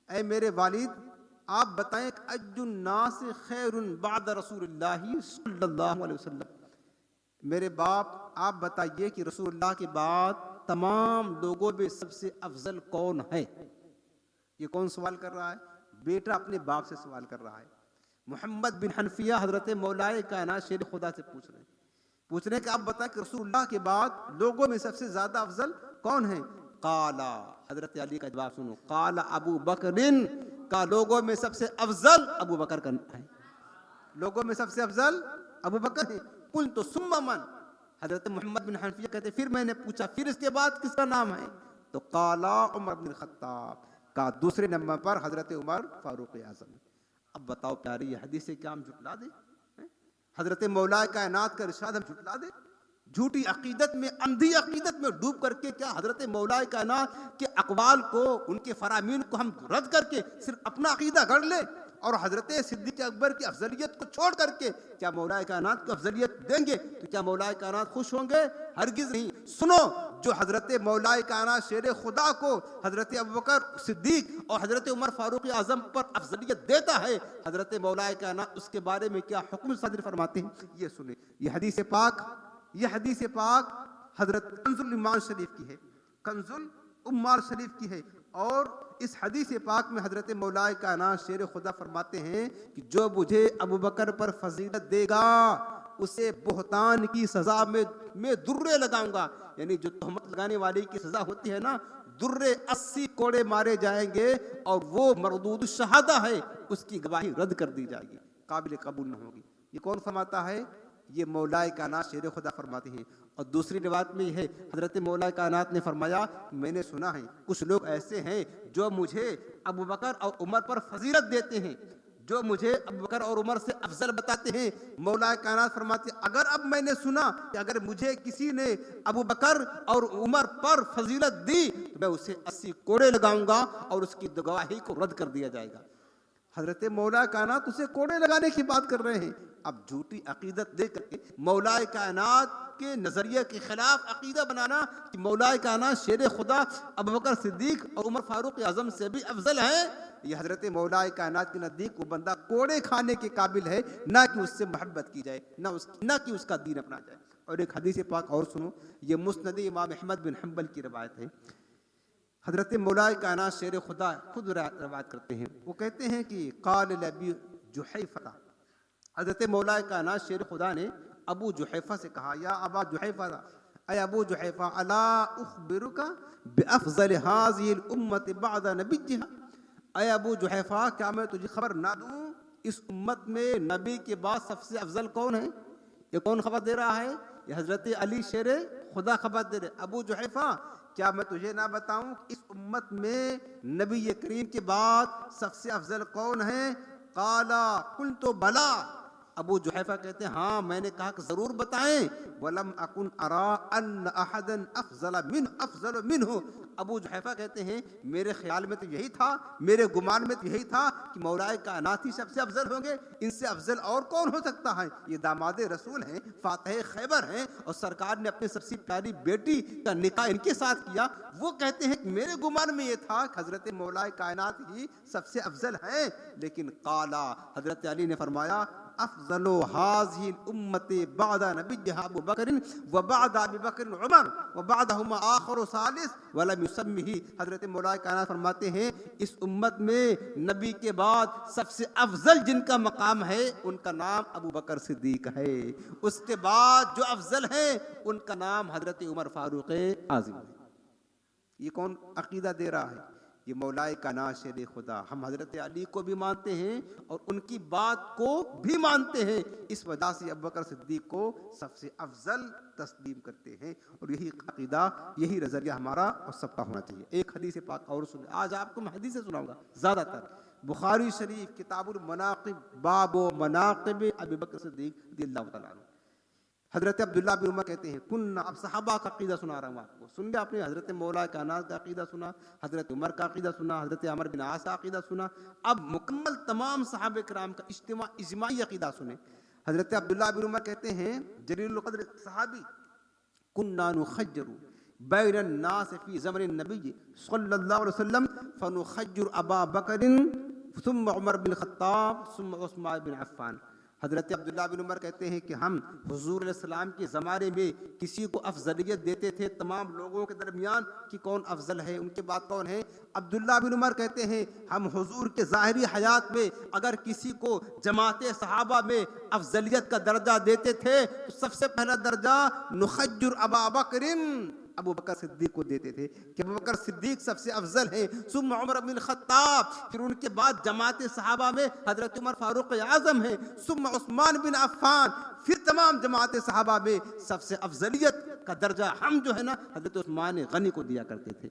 ऐ मेरे वालिद आप बताएं अज्जुन्नास खैरुन बाद रसूलुल्लाह सल्लल्लाहु अलैहि वसल्लम, मेरे बाप आप बताइए कि रसूलुल्लाह के बाद तमाम लोगों में सबसे अफजल कौन है? ये कौन सवाल कर रहा है? बेटा अपने बाप से सवाल कर रहा है। मोहम्मद बिन हनफिया हजरत मौलाए कायनात शेर खुदा से पूछ रहे कि आप बताएं कि रसूलुल्लाह के बाद लोगों में सबसे ज्यादा अफजल कौन है? काला, हजरत अली का जवाब सुनो, काला अबू बकरिन, का लोगों में सबसे अफजल अबू बकर का है। लोगों में सबसे अफजल अबू बकर है। कुल तो सुम्मा मन, हजरत मोहम्मद बिन हनफिया कहते फिर मैंने पूछा फिर इसके बाद किसका नाम है? तो काला उमर बिन खत्ताब, का दूसरे नंबर पर हजरत उमर फारूक आजम। अब बताओ प्यारी, ये हदीस से क्या हम झुटला दे? हजरत मौला कायनात का इरशाद हम झुटला दे? झूठी अकीदत में, अंधी अकीदत में डूब करके क्या हजरत मौलाए कायनात के अक़वाल को, उनके फरामीन को हम रद्द करके सिर्फ अपना अकीदा गढ़ ले और हजरत सिद्दीक़ अकबर की अफजलियत को छोड़ करके क्या मौलाए कायनात को अफजलियत देंगे तो क्या मौलाए कायनात खुश होंगे? हरगिज़ नहीं। सुनो, जो हजरत मौलाए कायनात शेर खुदा को हजरत अबू बकर सिद्दीक़ और हजरत उमर फारूक आज़म पर अफजलियत देता है, हजरत मौलाए कायनात उसके बारे में क्या हुक्म सादिर फरमाते हैं, ये सुने। ये हदीस पाक हजरत कंजुल ईमान शरीफ की है, कंजुल उम्मार शरीफ की है। और इस हदीस पाक में हजरत मौलाए कायनात शेर खुदा फरमाते हैं कि जो मुझे अबू बकर पर फजीलत देगा उसे बुहतान की सजा में दुर्रे लगाऊंगा। यानी जो तहमत लगाने वाले की सजा होती है ना, दुर्रे 80 कोड़े मारे जाएंगे और वो मरदूद शहादा है, उसकी गवाही रद्द कर दी जाएगी, काबिल कबूल न होगी। ये कौन फरमाता है? ये मौलाए कायनात शेर खुदा फरमाते हैं। और दूसरी रिवायत में यह है, हजरत मौलाए कायनात ने फरमाया, मैंने सुना है कुछ लोग ऐसे हैं जो मुझे अबू बकर और उमर पर फजीलत देते हैं, जो मुझे अबू बकर और उमर से अफजल बताते हैं। मौलाए कायनात फरमाते हैं, अगर अब मैंने सुना कि अगर मुझे किसी ने अबू बकर और उमर पर फजीलत दी तो मैं उसे 80 कोड़े लगाऊंगा और उसकी गवाही को रद्द कर दिया जाएगा। हजरत मौलाए कायनात उसे कोड़े लगाने की बात कर रहे हैं। अब झूठी अकीदत दे करके मौलाए कायनात के नजरिए के खिलाफ अकीदा बनाना कि मौलाए कायनात शेर खुदा अबू बकर सिद्दीक और उमर फारूक आजम से भी अफजल है, ये हजरत मौलाए कायनात के नज़दीक वो बंदा कोड़े खाने के काबिल है, ना कि उससे मोहब्बत की जाए, ना कि उसका दीन अपना जाए। और एक हदीस पाक और सुनो, ये मुस्नद इमाम अहमद बिन हम्बल की रवायत है। हजरत मौलाए कायनात शेर खुदा खुद रवायत करते हैं, वो कहते हैं कि क़ाल अबी जुहैफ़ा, हजरत मौलाए कायनात शेर खुदा ने अबू जुहैफ़ा से कहा, या अबा जुहैफ़ा, अय अबू जुहैफ़ा, अला उख़बिरुका बिअफ़ज़ल हाज़िहिल उम्मत बअद नबिय्यिहा, अय अबू जुहैफ़ा, क्या मैं तुझे खबर ना दूँ इस उम्मत में नबी के बाद सबसे अफजल कौन है? ये कौन खबर दे रहा है? ये हजरत अली शेर खुदा खबर दे रहे। अबू जुहैफ़ा, क्या मैं तुझे ना बताऊं इस उम्मत में नबी करीम के बाद सबसे अफजल कौन है? काला कुल तो बला, अबू जुहैफ़ा कहते हैं हाँ, मैंने कहा कि जरूर बताएं। वलम अकुन अरा अन अहदन अफजल मिन्हु, अबू जुहैफ़ा कहते हैं मेरे ख्याल में तो यही था, मेरे गुमान में तो यही था कि मौलाए कायनात ही सबसे अफजल होंगे, इनसे अफजल और कौन हो सकता है? ये दामादे रसूल हैं, फातिह खैबर हैं और सरकार ने अपनी सबसे प्यारी बेटी का निकाह इनके साथ किया। वो कहते हैं कि मेरे गुमान में ये था कि हजरत मौलाए कायनात ही सबसे अफजल हैं। लेकिन काला, हजरत अली ने फरमाया, अफजलो हाज़िहिल उम्मति बअद नबिय्यिहा अबू बकर व बअद अबी बकर उमर व बअदहुमा आखिर सालिस वलम युसम्मिही। हजरत मौलाए कायनात फरमाते हैं इस उम्मत में नबी के बाद सबसे अफजल जिनका मकाम है उनका नाम अबू बकर सिद्दीक है, उसके बाद जो अफजल है उनका नाम हजरत उमर फारूक आज़म है। ये कौन अकीदा दे रहा है? ये मौलाए कायनात शेर खुदा। हम हजरत अली को भी मानते हैं और उनकी बात को भी मानते हैं, इस वजह से अबू बकर सिद्दीक को सबसे अफजल तस्लीम करते हैं। और यही अकीदा, यही नजरिया हमारा और सबका होना चाहिए। एक हदीस पाक और सुने, आज आपको मैं हदीस सुनाऊंगा ज़्यादातर। बुखारी शरीफ किताबुल मनाक़िब, बाबो मनाक़िब अबू बकर सिद्दीक रज़ियल्लाहु तआला अन्हु। हजरत अब्दुल्लाह बिन उमर कहते हैं कुन्ना, अब सहाबा का अकीदा सुना रहा हूँ आपको, सुन लिया आपने। हजरत मौलाए कायनात का अकीदा सुना, हजरत उमर का अकीदा सुना, हजरत अमर बिन आस का अकीदा सुना। अब मुकम्मल तमाम सहाबे किराम का इज्माई अकीदा सुने। हजरत अब्दुल्लाह बिन उमर कहते हैं, जलीलुल क़द्र सहाबी, कुन्ना नुखज्जरु बैन अन्नास फी ज़मन नबी सल्लल्लाहु अलैहि वसल्लम फनुखज्जिरु अबा बकरिन सुम्मा उमर बिन ख़त्ताब सुम्मा उस्मान बिन अफ़्फ़ान। हजरत अब्दुल्लाह बिन उमर कहते हैं कि हम हुजूर अलैहिस्सलाम के ज़माने में किसी को अफजलियत देते थे तमाम लोगों के दरमियान कि कौन अफजल है, उनके बाद कौन है। अब्दुल्लाह बिन उमर कहते हैं हम हुजूर के ज़ाहिरी हयात में अगर किसी को जमाते सहाबा में अफजलियत का दर्जा देते थे तो सबसे पहला दर्जा नुखज्जुर अबा बकरिन, अबू बकर सिद्दीक को देते थे कि अबू बकर सिद्दीक सबसे अफजल है। सुम्मा उमर बिन ख़त्ताब, फिर उनके बाद जमाते सहाबा में हजरत उमर फारूक आज़म है। सुम्मा उस्मान बिन अफ़्फ़ान, फिर तमाम जमाते सहाबा में सबसे अफजलियत का दर्जा हम जो है ना हजरत उस्मान गनी को दिया करते थे।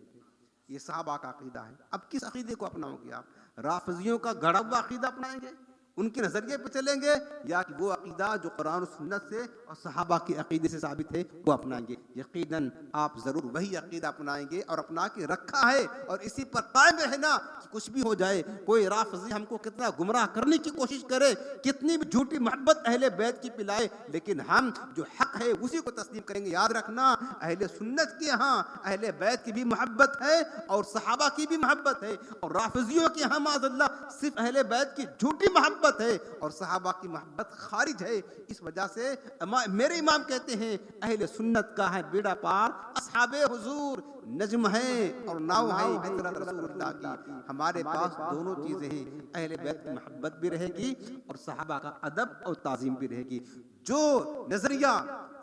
ये सहाबा का अकीदा है। अब किस अकीदे को अपनाओगे आप? राफ़िज़ियों का गढ़ा हुआ अकीदा अपनाएंगे? उनके नजरिए पे चलेंगे या कि वो अकीदा जो कुरान और सुन्नत से और सहाबा के अकीदे से साबित है वो अपनाएंगे। यकीनन आप जरूर वही अकीदा अपनाएंगे और अपना के रखा है और इसी पर कायम रहना कि कुछ भी हो जाए, कोई राफजी हमको कितना गुमराह करने की कोशिश करे, कितनी भी झूठी मोहब्बत अहले बैत की पिलाए, लेकिन हम जो हक है उसी को तस्लीम करेंगे। याद रखना, अहले सुन्नत के यहाँ अहले बैत की भी मोहब्बत है और सहाबा की भी मोहब्बत है, और राफजियों के यहाँ माज़अल्लाह सिर्फ अहले बैत की झूठी मोहब्बत है और सहाबा की मोहब्बत खारिज है। इस वजह से मेरे इमाम कहते हैं अहले सुन्नत का है बेड़ा पार, असहाबे हुजूर नज्म है और नाव है हज़रत रसूलुल्लाह की। हमारे पास दोनों चीजें हैं, अहले बैत की मोहब्बत भी रहेगी और सहाबा का अदब और ताज़ीम भी रहेगी। जो नजरिया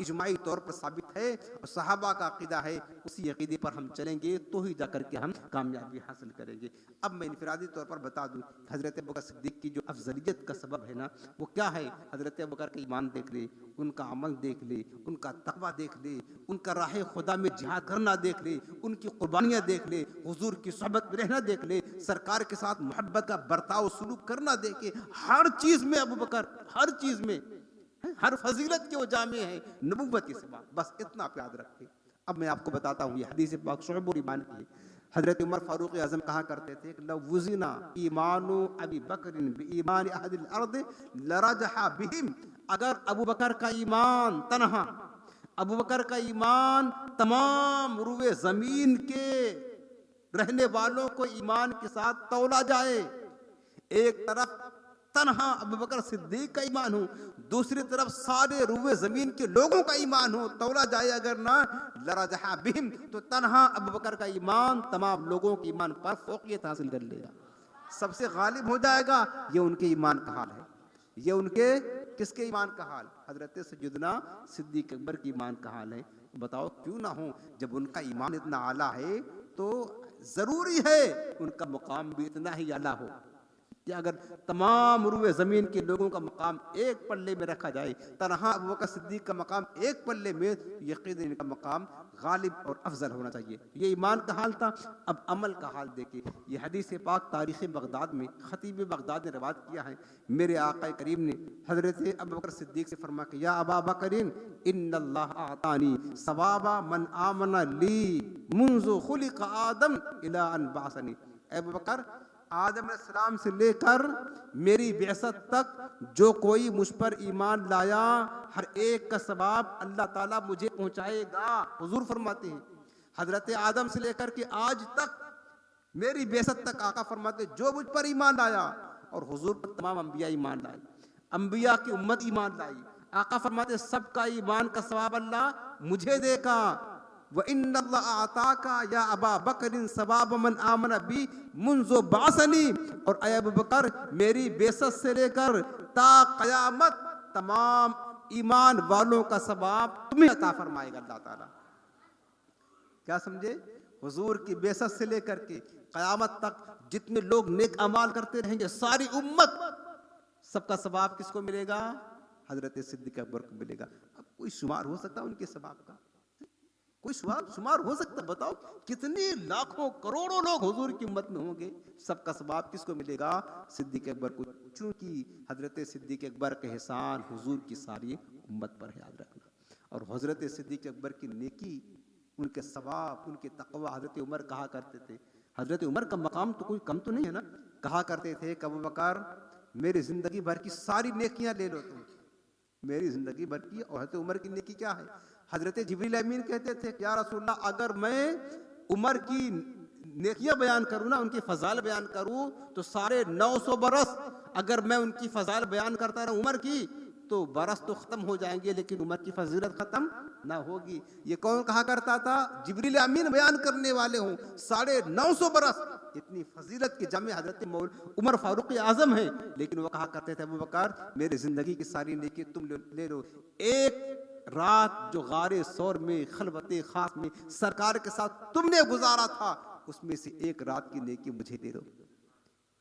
इजमाई तौर पर साबित है और सहाबा का अकीदा है, उसी अकीदे पर हम चलेंगे तो ही जाकर के हम कामयाबी हासिल करेंगे। अब मैं इनफरादी तौर पर बता दूं, हजरत अबू बकर सिद्दीक की जो अफजलियत का सबब है ना, वो क्या है? हजरत अबू बकर का ईमान देख ले, उनका अमल देख ले, उनका तकवा देख ले, उनका राह खुदा में जिहाद करना देख ले, उनकी कुर्बानियाँ देख ले, हुजूर की सोहबत में रहना देख ले, सरकार के साथ मोहब्बत का बर्ताव सुलूक करना देखे। हर चीज़ में अबू बकर, हर चीज़ में, हर फजीलत के वो जामे है नबूवत के सिवा। बस इतना आप याद रखें। अब मैं आपको बताता हूँ, ये हदीस पाक शुअबुल ईमान की। हजरत उमर फारूक आजम कहा करते थे कि लव वुज़िना ईमानु अबी बकरिन बि ईमान अहदिल अर्द लरजहा बिहिम। अगर अबू बकर का ईमान तन्हा, अबू बकर का ईमान तमाम रुए जमीन के रहने वालों को ईमान के साथ तौला जाए, एक तरफ तन्हा अबू बकर सिद्दीक का ईमान हो, दूसरी तरफ सारे रुए जमीन के लोगों का ईमान हो, तौला जाए अगर ना लरजहा बिहिम, तो तन्हा अबू बकर का ईमान तमाम लोगों के ईमान पर फौकियत हासिल कर लेगा, सबसे गालिब हो जाएगा। ये उनके ईमान का हाल है। ये उनके किसके ईमान का हाल? हजरत सैयदना सिद्दीक अकबर के ईमान का हाल है। बताओ क्यों ना हो, जब उनका ईमान इतना आला है तो जरूरी है उनका मुकाम भी इतना ही आला हो कि अगर तमाम रुए ज़मीन के लोगों का मकाम एक पल्ले में रखा जाए, तन्हा अबू बकर सिद्दीक का मकाम एक पल्ले में, यकीनन इनका मकाम गालिब और अफजल होना चाहिए। ये ईमान का हाल था। अब अमल का हाल देखिए। ये हदीस पाक तारीख़ बगदाद में खतीब बगदाद ने रवायत किया है। मेरे आका करीम ने हज़रत अबू बकर सिद्दीक से फरमा कि या अबा बकरिन इन्नल्लाह आतानी सवाबा मन आमना ली मुंज़ु खुलिक़ आदम इला अन बासनी। अबू बकर, आदम अलैहिस्सलाम से लेकर मेरी बेअसत तक जो कोई मुझ पर ईमान लाया, हर एक का सवाब अल्लाह ताला मुझे पहुंचाएगा। हुजूर फरमाते हैं हजरत आदम से लेकर के आज तक मेरी बेअसत तक आका फरमाते जो मुझ पर ईमान लाया, और हुजूर पर तमाम अंबिया ईमान लाए, अंबिया की उम्मत ईमान लाई। आका फरमाते सबका ईमान का सवाब अल्लाह मुझे देगा। व इन्नल्लाह आताका या अबा बकरिन सवाब मन आमना बी मुंज़ो बासनी। और अय अबू बकर, मेरी बेसत से लेकर ता क़यामत तमाम ईमान वालों का सवाब तुम्हें अता फरमाएगा अल्लाह ताला। क्या समझे? हुजूर की बेसत से लेकर के क़यामत तक जितने लोग नेक अमाल करते रहेंगे, सारी उम्मत, सबका सवाब किसको मिलेगा? हजरत सिद्दीक अकबर को मिलेगा। अब कोई शुमार हो सकता है उनके सवाब का? कोई शुमार हो सकता? बताओ कितने लाखों करोड़ों लोग हुजूर की उम्मत में होंगे, सबका सवाब किसको मिलेगा? सिद्दीक अकबर को। चूंकि हजरत सिद्दीक अकबर के एहसान हुजूर की सारी उम्मत पर है, याद रखना। और हजरत सिद्दीक अकबर की नेकी, उनके सवाब, उनके तकवा, हजरत उमर कहा करते थे, हजरत उमर का मकाम तो कोई कम तो नहीं है ना, कहा करते थे अबू बकर मेरी जिंदगी भर की सारी नेकियां ले लो तुम, मेरी जिंदगी भर की। और हजरत उमर की नेकी क्या है? हजरत जिब्रील अमीन कहते थे या रसूलल्लाह, अगर मैं उमर की नेकियां बयान करूँ ना, उनकी फजाल बयान करूँ, तो सारे 900 बरस अगर मैं उनकी फजाल बयान करता रहूँ उमर की, तो बरस तो ख़त्म हो जाएंगे लेकिन उमर की फजीलत ख़त्म ना होगी। ये कौन कहा करता था? जिब्रील अमीन बयान करने वाले हों 950 बरस। इतनी फजीलत के जमे हजरत उमर फारूक आजम है, लेकिन वो कहा करते थे अबू बकर मेरी जिंदगी की सारी नेकी तुम ले लो, एक रात जो गारे सौर में खलवते खास में सरकार के साथ तुमने गुजारा था, उसमें से एक रात की नेकी मुझे दे दो।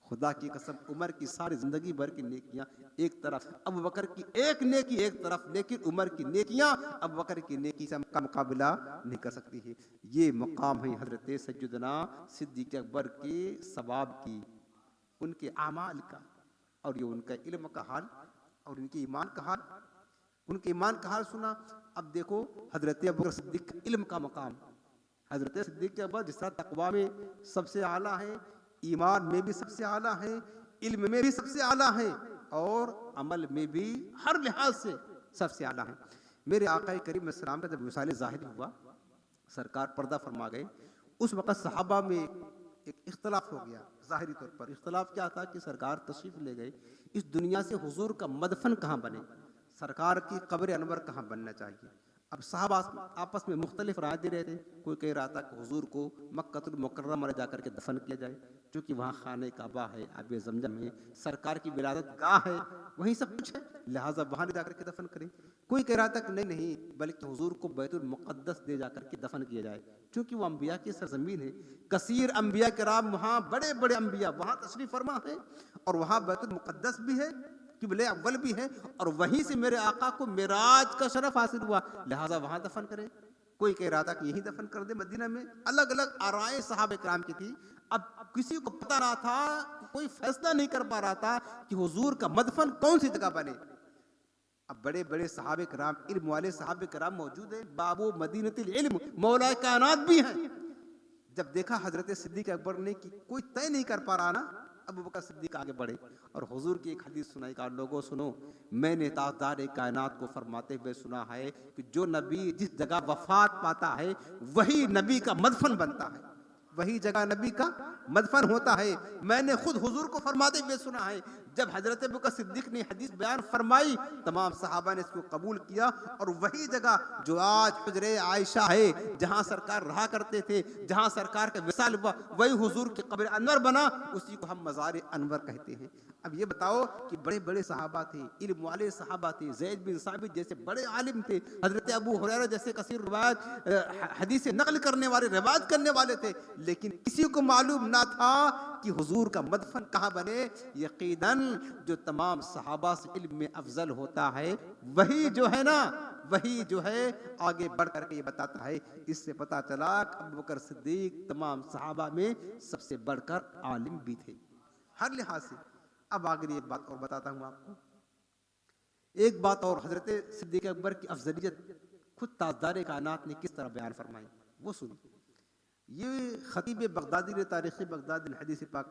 खुदा की कसम, उमर की सारी जिंदगी भर की नेकियां एक तरफ, अबू बकर की एक नेकी एक तरफ, लेकिन उमर की नेकियां अबू बकर की नेकी से का मुकाबला नहीं कर सकती है। ये मकाम है हजरत सैयदना सिद्दीक अकबर के सवाब की, उनके आमाल का। और ये उनका इल्म का हाल और उनके ईमान का हाल, उनके ईमान का हाल सुना। अब देखो हजरत अबू बकर सिद्दीक का इल्म का मकाम, हजरत सिद्दीक के अब्बा जिस तरह तकवा में सबसे आला है, ईमान में भी सबसे आला है, इल्म में भी सबसे आला है और अमल में भी हर लिहाज से सबसे आला है। मेरे आका करीम सलाम का जब विसाल ज़ाहिर हुआ, सरकार पर्दा फरमा गए, उस वक़्त सहाबा में एक इख्तलाफ हो गया। ज़ाहिरी तौर पर इख्तलाफ क्या था कि सरकार तशरीफ़ ले गए, इस दुनिया से हुजूर का मदफन कहाँ बने, सरकार की कब्र अनवर कहाँ बनना चाहिए। अब साहब आपस में मुख्तलिफ राय दे रहे थे। कोई कह रहा था कि हुजूर को मक्कतुल मुकर्रमा में जाकर के दफन किया जाए, क्योंकि वहाँ खाने काबा है, आब जमजम है, सरकार की विलादत गाह है, वहीं सब कुछ है, लिहाजा वहाँ ले जाकर के दफन करें। कोई कह रहा था कि नहीं नहीं, बल्कि हुजूर को बैतुल मुक़द्दस दे जाकर के दफन किया जाए, क्योंकि वो अम्बिया की सरजमीन है। कसीर अम्बिया कराम वहाँ, बड़े बड़े अम्बिया वहाँ तशरीफ़ फरमा है और वहाँ बैतुल मुक़द्दस भी है, किबले अव्वल भी है, और वहीं से मेरे आका को मिराज का शरफ हासिल हुआ, लिहाजा वहां दफन करें। कोई कह रहा था कि यहीं दफन कर दे मदीना में। अलग अलग आराएं सहाबे किराम की थी। अब किसी को पता ना था, कोई फैसला नहीं कर पा रहा था कि हुजूर का मदफन कौन सी जगह बने। अब बड़े बड़े सहाबे किराम, इल्म वाले सहाबे किराम मौजूद हैं, बाबू मदीनतिल इल्म मौला कायनात भी हैं। जब देखा हजरत सिद्दीक अकबर ने कि कोई तय नहीं कर पा रहा ना, अबू बकर सिद्दीक आगे बढ़े और हुजूर की एक हदीस सुनाई, कहा लोगों सुनो, मैंने ताजदार कायनात को फरमाते हुए सुना है कि जो नबी जिस जगह वफात पाता है वही नबी का मदफन बनता है, वही जगह नबी का मदफन होता है। मैंने खुद हुजूर को फरमाते हुए सुना है। जब हजरत अबू बकर सिद्दीक ने हदीस बयान फरमाई, तमाम सहाबा ने इसको कबूल किया और वही जगह जो आज हुजरे आयशा है, जहां सरकार रहा करते थे, जहां सरकार का विसाल हुआ, वही हुजूर की कब्र अनवर बना, उसी को हम मज़ार अनवर कहते हैं। अब ये बताओ कि बड़े बड़े सहाबा थे, इल्म वाले सहाबा थे, ज़ैद बिन साबित जैसे बड़े आलिम थे, हजरत अबू हुरैरा जैसे कसीर रिवायत हदीस नकल करने वाले, रिवायत करने वाले थे, लेकिन किसी को मालूम ना था कि हुजूर का मदफन कहाँ बने। यकीनन जो तमाम सहाबा से इल्म में अफजल होता है, वही जो है ना, वही जो है आगे बढ़ करके ये बताता है। इससे पता चला कि अबू बकर सिद्दीक तमाम सहाबा में सबसे बढ़कर आलिम भी थे हर लिहाज से। अब आगे एक बात और बताता हूँ आपको, एक बात और, हजरत सिद्दीक अकबर की अफजलियत खुद ताजदार कायनात ने किस तरह बयान फरमाई वो सुनिए। ये खतीब बगदादी ने तारीख़ बगदाद ने हदीस पाक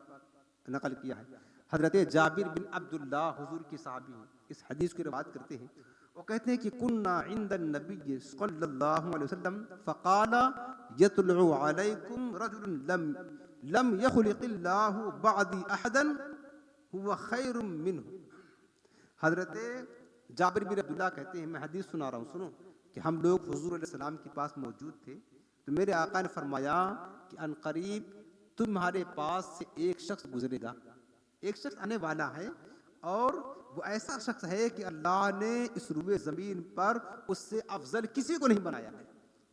नकल किया है। हजरत जाबिर बिन अब्दुल्लाह हुजूर की सहाबी हैं, इस हदीस की रिवायत करते हैं। वो कहते हैं कि कुन्ना इंदन नबी सल्लल्लाहु अलैहि वसल्लम फ़क़ाला यतलु अलैकुम रजुलन लम यख़्लिक़िल्लाहु बअदी अहदन हुवा खैरुम मिन्हु। हजरत जाबिर बिन अब्दुल्लाह कहते हैं, मैं हदीस सुना रहा हूँ, सुनो, कि हम लोग हुजूर अलैहि सलाम के पास मौजूद थे, तो मेरे आका ने फरमाया कि अनकरीब तुम्हारे पास से एक शख्स गुजरेगा, एक शख्स आने वाला है और वो ऐसा शख्स है कि अल्लाह ने इस रुए ज़मीन पर उससे अफजल किसी को नहीं बनाया है।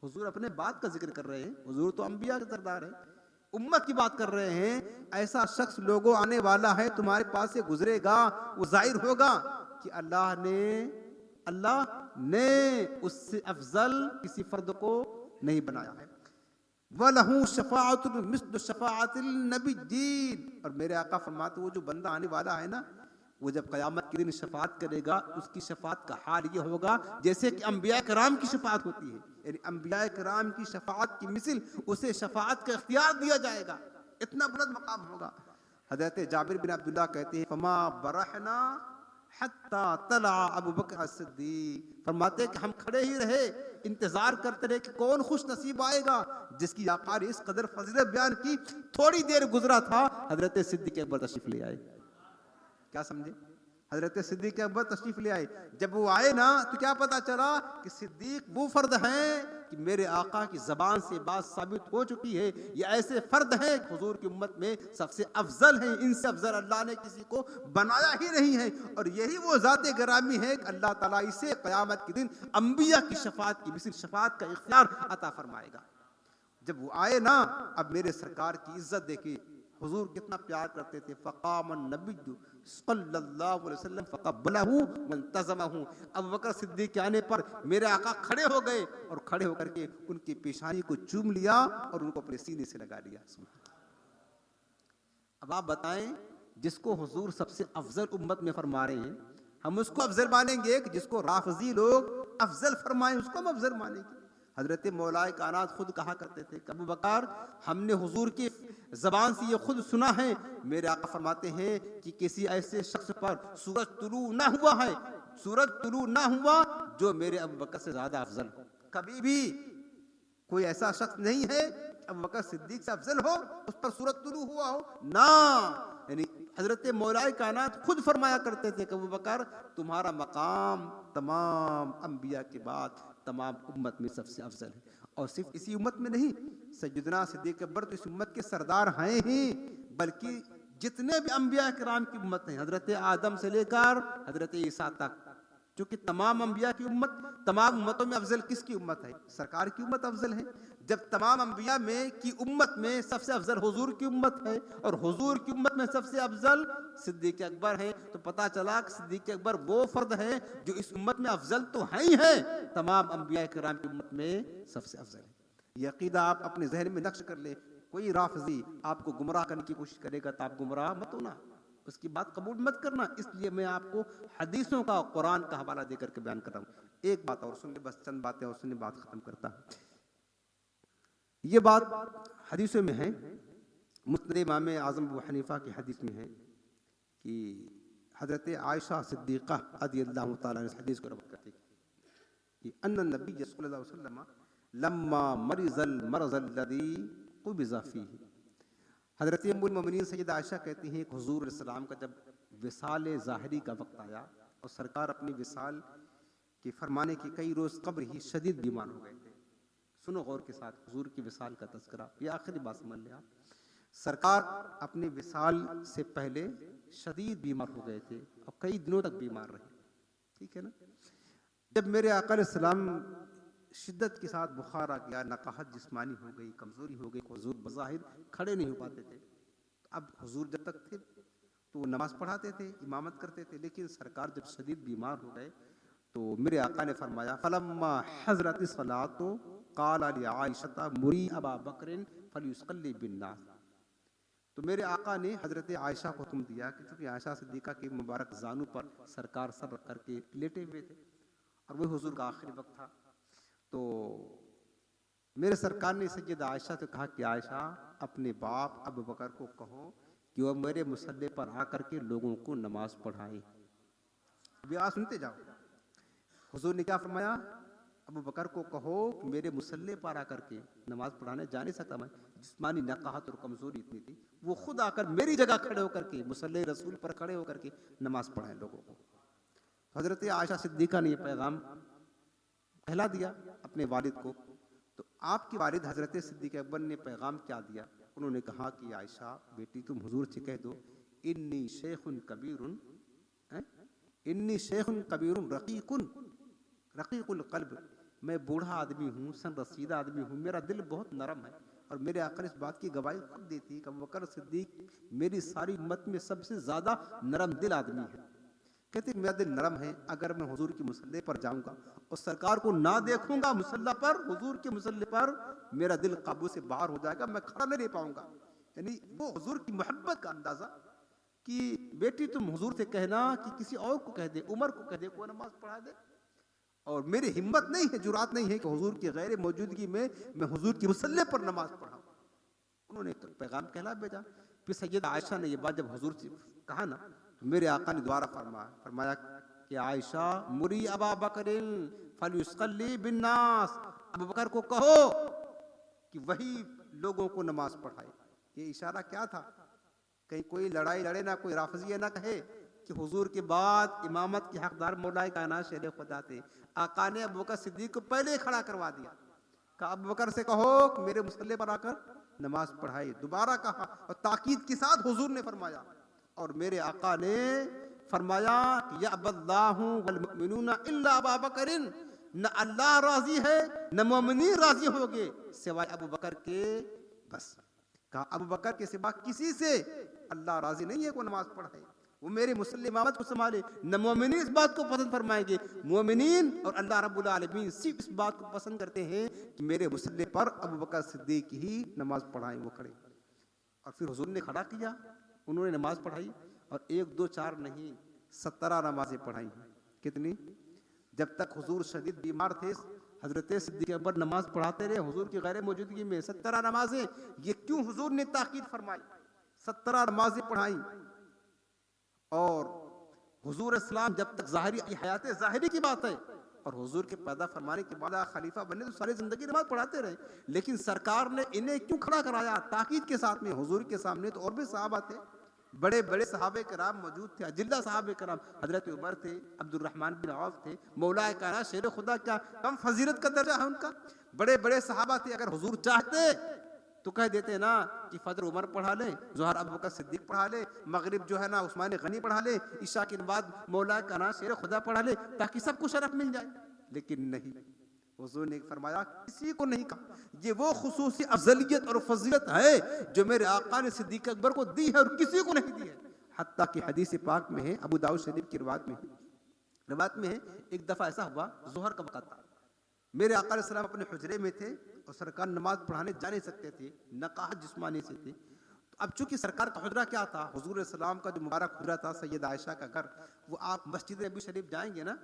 हुजूर अपने बात का जिक्र कर रहे हैं, हुजूर तो अंबिया के सरदार है, उम्मत की बात कर रहे हैं। ऐसा शख्स लोगों आने वाला है, तुम्हारे पास से गुजरेगा, वो जाहिर होगा कि अल्लाह ने उससे अफजल किसी फर्द को नहीं बनाया है। वलहू शफाअतुन मिस्ल शफाअतिल नबिय्यीन, और मेरे आका फरमाते वो जो बंदा आने वाला है ना, वो जब क़यामत के दिन शफाअत करेगा, उसकी शफाअत का हाल ये होगा जैसे कि अंबिया कराम की शफाअत होती है, यानी अंबिया कराम की शफाअत की मिसल उसे शफाअत का इख्तियार दिया जाएगा, इतना बुलंद मकाम होगा। हज़रत जाबिर बिन अब्दुल्लाह कहते हैं, फमा बरहना हत्ता तला अबू बकर सिद्दीक, फरमाते हैं कि हम खड़े ही रहे, इंतजार करते रहे कि कौन खुश नसीब आएगा जिसकी आका ने इस कदर फजीलत बयान की। थोड़ी देर गुजरा था, हजरत सिद्दीक अकबर तशरीफ ले आए। क्या समझे? हजरत सिद्दीक अकबर तशरीफ ले आए। जब वो आए ना, तो क्या पता चला कि सिद्दीक वो फर्द हैं कि मेरे आका की जबान से बात साबित हो चुकी है, ये ऐसे फर्द हैं हुजूर की उम्मत में सबसे अफजल हैं, इनसे अफजल अल्लाह ने किसी को बनाया ही नहीं है। और यही वो ज़ात गिरामी है कि अल्लाह ताला इसे क़यामत के दिन अंबिया की शफाअत की मिसल शफाअत का इख्तियार अता फरमाएगा। जब वो आए ना, अब मेरे सरकार की इज्जत देखिए, हुजूर कितना प्यार करते थे। फ़क़ामन नबिय्यु सल्लल्लाहु अलैहि वसल्लम फ़क़ब्बलहु वंतज़महु। अबू बकर सिद्दीक के आने पर मेरे आका खड़े हो गए और खड़े होकर के उनकी पेशानी को चूम लिया और उनको अपने सीने से लगा लिया। अब आप बताएं जिसको हुजूर सबसे अफजल उम्मत में फरमा रहे हैं, हम उसको अफजल मानेंगे कि जिसको राफजी लोग अफजल फरमाएं उसको हम अफजल मानेंगे। हजरत मौलाए कायनात खुद कहा करते थे कि अबू बकर, हमने हुजूर की ज़बान से ये खुद सुना है, मेरे आका फरमाते हैं कि किसी ऐसे शख्स पर सूरज तुलू ना हुआ है, सूरज तुलू ना हुआ जो मेरे अबू बकर से ज़्यादा अफजल हो। कभी भी कोई ऐसा शख्स नहीं है अबू बकर सिद्दीक से अफजल हो, उस पर सूरज तुलू हुआ हो ना। यानी हजरत मौलाए कायनात खुद फरमाया करते थे कि अबू बकर, तुम्हारा मकाम तमाम अंबिया के बाद तमाम उम्मत में सबसे अफजल है। और सिर्फ इसी उम्मत में नहीं, सैयदना सिद्दीक अकबर तो इस उम्मत के सरदार हैं ही, बल्कि जितने भी अंबिया किराम की उम्मत हैं, हजरत आदम से लेकर हजरत ईसा तक, क्योंकि तमाम अंबिया की उम्मत, तमाम उम्मतों में अफजल किसकी उम्मत है? सरकार की उम्मत अफजल है। जब तमाम अंबिया में की उम्मत में सबसे अफजल हुजूर की उम्मत है और हुजूर की उम्मत में सबसे अफजल सिद्दीक अकबर है, तो पता चला कि सिद्दीक अकबर वो फर्द है जो इस उम्मत में अफजल तो है ही है, तमाम अंबिया किराम की उम्मत में सबसे अफजल है। ये अकीदा आप अपने जहन में नक्श कर ले। कोई राफजी आपको गुमराह करने की कोशिश करेगा तो आप गुमराह मत होना, उसकी बात कबूल मत करना। इसलिए मैं आपको हदीसों का, कुरान का हवाला देकर के बयान कर रहा हूँ। एक बात और सुन ले, बस चंद बातें और सुन ले, बात खत्म करता हूँ। ये बात हदीसों में है, मुस्नद इमाम आज़म अबू हनीफा की हदीस में है कि हज़रत आयशा सिद्दीक़ा रज़ियल्लाहु तआला अन्हा इस हदीस को रवायत करती है कि अन्ना नबी सल्लल्लाहु अलैहि वसल्लम लम्मा मरिज़ल मरज़ल लज़ी क़ुबिज़ फ़ीही। हज़रत उम्मुल मोमिनीन सैयदा आयशा कहती हैं कि हुज़ूर अलैहि सलाम का जब विसाल ज़ाहिरी का वक्त आया और सरकार अपनी विसाल के फरमाने के कई रोज़ कब्र ही शदीद बीमार हो गए थे। सुनो गौर के साथ हुजूर की विसाल का तज़किरा, ये आखिरी बात समझ ले आप। सरकार अपने विसाल से पहले शदीद बीमार हो गए थे और कई दिनों तक बीमार रहे, ठीक है ना। जब मेरे आका अलैहिस्सलाम शिद्दत के साथ बुखार आ गया, नकाहत जिस्मानी हो गई, कमज़ोरी हो गई, हुजूर बज़ाहिर खड़े नहीं हो पाते थे। अब हुजूर जब तक थे तो वो नमाज पढ़ाते थे, इमामत करते थे, लेकिन सरकार जब शदीद बीमार हो गए तो मेरे आका ने फरमाया फलम्मा हज़रत सलातो क़ाला ली आयशा मुरी अबा बकरिन फलयुसल्ली बिन्नास। तो मेरे आका ने हज़रत आयशा को हुक्म दिया कि चूँकि आयशा सिद्दीक़ा के मुबारक जानू पर सरकार सर रख करके लेटे हुए थे और वही हुजूर का आखिरी वक्त था, तो मेरे सरकार ने सैयदा आयशा से कहा कि आयशा, अपने बाप अबू बकर को कहो कि वह मेरे मुसल्ले पर आकर के लोगों को नमाज पढ़ाए। अभी आप सुनते जाओ, हुजूर ने क्या फरमाया? अबू बकर को कहो कि मेरे मुसल्ले पर आकर के नमाज पढ़ाने जा नहीं सकता मैं, जिस्मानी नकाहत और कमज़ोरी इतनी थी, वो खुद आकर मेरी जगह खड़े होकर के मुसल्ले रसूल पर खड़े होकर के नमाज पढ़ाएं लोगों को। हज़रत आयशा सिद्दीक़ा ने यह पैगाम कहला दिया अपने वालिद को। तो आपके वालिद हज़रत सिद्दीक़ अकबर ने पैगाम क्या दिया? उन्होंने कहा कि आयशा बेटी, तुम हुजूर से कह दो इन्नी शेखुन कबीरुन, इन्नी शेखुन कबीरुन रक़ीक़ुल क़ल्ब, मैं बूढ़ा आदमी हूँ, सन रसीदा आदमी हूँ, मेरा दिल बहुत नरम है। और मेरे आका ने इस बात की गवाही खुद दी थी कि अबू बकर सिद्दीक मेरी सारी उम्मत में सबसे ज़्यादा नरम दिल आदमी है। कहते मेरा दिल नरम है, अगर मैं हुजूर के मुसल्ले पर जाऊँगा और सरकार को ना देखूँगा मुसल्ला पर, हुजूर के मुसल्ले पर, मेरा दिल काबू से बाहर हो जाएगा, मैं खड़ा नहीं रह पाऊँगा। यानी वो हुजूर की मोहब्बत का अंदाज़ा कि बेटी तुम हुजूर से कहना कि किसी और को कह दे, उमर को कह दे, कोई नमाज पढ़ा दे। और मेरी हिम्मत नहीं है, जुरात नहीं है कि हुजूर की गैर मौजूदगी में मैं हुजूर की मुसल्ले पर नमाज पढ़ाऊँ। उन्होंने तो पैगाम कहला भेजा। फिर सैयदा आयशा ने ये बात जब हुजूर से कहा ना, तो मेरे आका ने दोबारा फरमाया कि आयशा मुरी अबा बकरिन फलयुसल्ली बिन्नास, अबू बकर को कहो कि वही लोगों को नमाज पढ़ाए। ये इशारा क्या था? कहीं कोई लड़ाई लड़े ना, कोई राफजी ना कहे कि हुजूर के बाद इमामत के हकदार मौलाए कायनात शेर खुदा थे। आका ने अबू बकर सिद्दीक को पहले ही खड़ा करवा दिया, कहा अबू बकर से कहो कि मेरे मुसल्ले पर आकर नमाज पढ़ाए। दोबारा कहा और ताकीद के साथ हुजूर ने फरमाया, और मेरे आका ने फरमाया कि या अबल्लाहु वल मुमिनूना इल्ला अबा बकरिन, न अल्लाह राजी है न मोमिनीन राजी होंगे सिवाय अबू बकर के। बस कहा अबू बकर के सिवा किसी से अल्लाह राजी नहीं है को नमाज पढ़ाए, वो मेरे मुसल्ले इमामत को संभाले। न मोमिनीन इस बात को पसंद फरमाएंगे, मोमिनीन और अल्लाह रब्बुल आलमीन सिर्फ इस बात को पसंद करते हैं कि मेरे मुसल्ले पर अबू बकर सिद्दीक ही नमाज पढ़ाएं, वो खड़े। और फिर हुजूर ने खड़ा किया उन्होंने नमाज पढ़ाई और 1 2 4 नहीं 17 नमाजें पढ़ाई। कितनी? जब तक हुजूर शदीद बीमार थे हजरत सिद्दीक अकबर नमाज पढ़ाते रहे हुजूर की गैर मौजूदगी में। 17 नमाजें। ये क्यों हुजूर ने ताकीद फरमाई? 17 नमाजें पढ़ाई। और हुजूर इस्लाम जब तक ज़ाहिरी हयात ज़ाहिरी की बात है और हुजूर के पैदा फरमाने के बाद खलीफा बने तो सारी जिंदगी नमाज पढ़ाते रहे, लेकिन सरकार ने इन्हें क्यों खड़ा कराया ताकीद के साथ में? हुजूर के सामने तो और भी सहाबा थे, बड़े बड़े सहाबे कराम मौजूद थे, अजिल्ला सहाबे कराम, हजरत उमर थे, अब्दुर्रहमान बिन औफ थे, मौला काना शेर खुदा, क्या कम फजीलत का दर्जा है उनका। बड़े बड़े सहाबा थे। अगर हुजूर चाहते तो कह देते ना कि फजर उमर पढ़ा ले, जोहर अबू बकर सिद्दीक पढ़ा ले, मगरिब जो है ना उस्मान गनी पढ़ा ले, इशा के बाद मौला काना शेर खुदा पढ़ा ले, ताकि सबको शरफ मिल जाए। लेकिन नहीं, हुजूर ने फरमाया किसी को नहीं कहा। ये वो खुसूसी अफजलियत और फजीलत है जो मेरे आका ने सिद्दीक अकबर को दी है और किसी को नहीं दी है। हत्ता कि हदीस पाक में है, अबू दाऊद शरीफ की रिवायत में है, एक दफा ऐसा हुआ जोहर का वक़्त था, मेरे आका अलैहि सलाम अपने हुजरे में थे और सरकार नमाज पढ़ाने जा नहीं सकते थे, नकाहत जिस्मानी से थे। तो अब चूंकि सरकार का हुजरा क्या था, हुजूर सलाम का जो मुबारक हुजरा था सैयद आयशा का घर, वो आप मस्जिद नबी शरीफ जाएंगे ना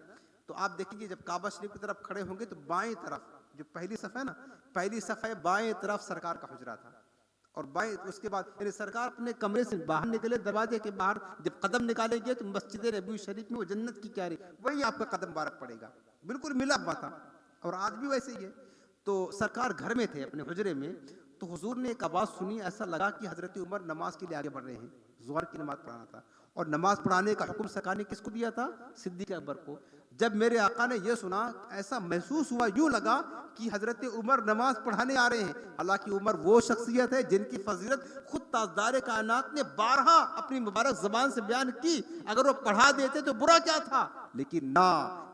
तो आप देखेंगे जब काबा शरीफ की तरफ खड़े होंगे तो बाएं तरफ जो पहली सफ़ है ना, पहली सफ़ है बाएं तरफ सरकार का हुजरा था। और बाएं उसके बाद यानी सरकार अपने कमरे से बाहर निकले, दरवाजे के बाहर जब कदम निकालेंगे तो मस्जिद नबी शरीफ में वो जन्नत की क्यारी वही आपका कदम मुबारक पड़ेगा, बिल्कुल मिला हुआ था। और आज भी वैसे ही है। तो सरकार घर में थे अपने हुजरे में, तो हुजूर ने एक आवाज़ सुनी, ऐसा लगा कि हजरत उमर नमाज के लिए आगे बढ़ रहे हैं। ज़ोहर की नमाज पढ़ाना था और नमाज पढ़ाने का हुक्म सरकार ने किसको दिया था? सिद्दीक अकबर को। जब मेरे आका ने यह सुना, ऐसा महसूस हुआ, यूं लगा कि हजरत उमर नमाज पढ़ाने आ रहे हैं। हालांकि उमर वो शख्सियत है जिनकी फजीलत खुद ताजदार कायनात ने 12 अपनी मुबारक जबान से बयान की। अगर वो पढ़ा देते तो बुरा क्या था, लेकिन ना,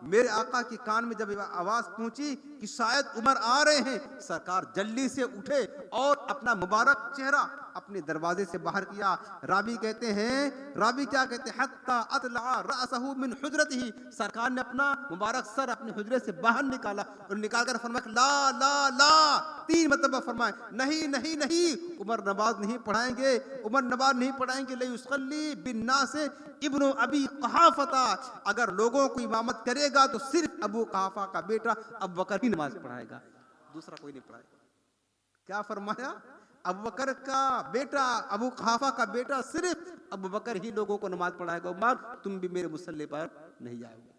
मेरे आका के कान में जब आवाज पहुंची कि शायद उमर आ रहे हैं, सरकार जल्दी से उठे और अपना मुबारक चेहरा अपने दरवाजे से बाहर किया। रावी कहते हैं, रावी क्या कहते हैं, हत्ता अतला रअसहु मिन हुजरतिही, सरकार ने अपना मुबारक सर अपने हुजरे से बाहर निकाला और निकालकर फरमाया ला ला ला, 3 मरतबा फरमाए नहीं नहीं नहीं, उमर नमाज नहीं पढ़ाएंगे, उमर नमाज नहीं पढ़ाएंगे। ले युसल्ली बिन्नास इब्नु अबी क़हाफ़ा, अगर लोगों को इमामत करेगा तो सिर्फ अबू क़हाफ़ा का बेटा अबू बकर ही नमाज पढ़ाएगा, दूसरा कोई नहीं पढ़ाएगा। क्या फरमाया? अबू बकर का बेटा, अबू क़हाफ़ा का बेटा, सिर्फ अबू बकर ही लोगों को नमाज पढ़ाएगा, उमर तुम भी मेरे मुसल्ले पर नहीं जाओगे।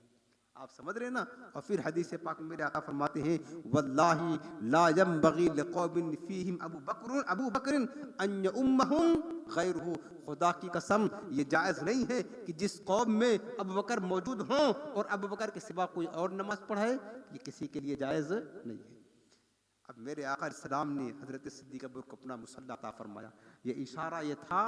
आप समझ रहे ना। और फिर हदीस पाक में मेरे आका फरमाते हैं, वल्लाही ला यंबगी लिक़ौमिन फीहिम अबू बकर अन यउम्महुम गैरुहु, खुदा की कसम ये जायज़ नहीं है कि जिस कौम में अबू बकर मौजूद हों और अबू बकर के सिवा कोई और नमाज पढ़ाए, ये किसी के लिए जायज़ नहीं है। अब मेरे आका सलाम ने हजरत सिद्दीक अकबर को अपना मुसल्ला अता फरमाया। ये इशारा ये था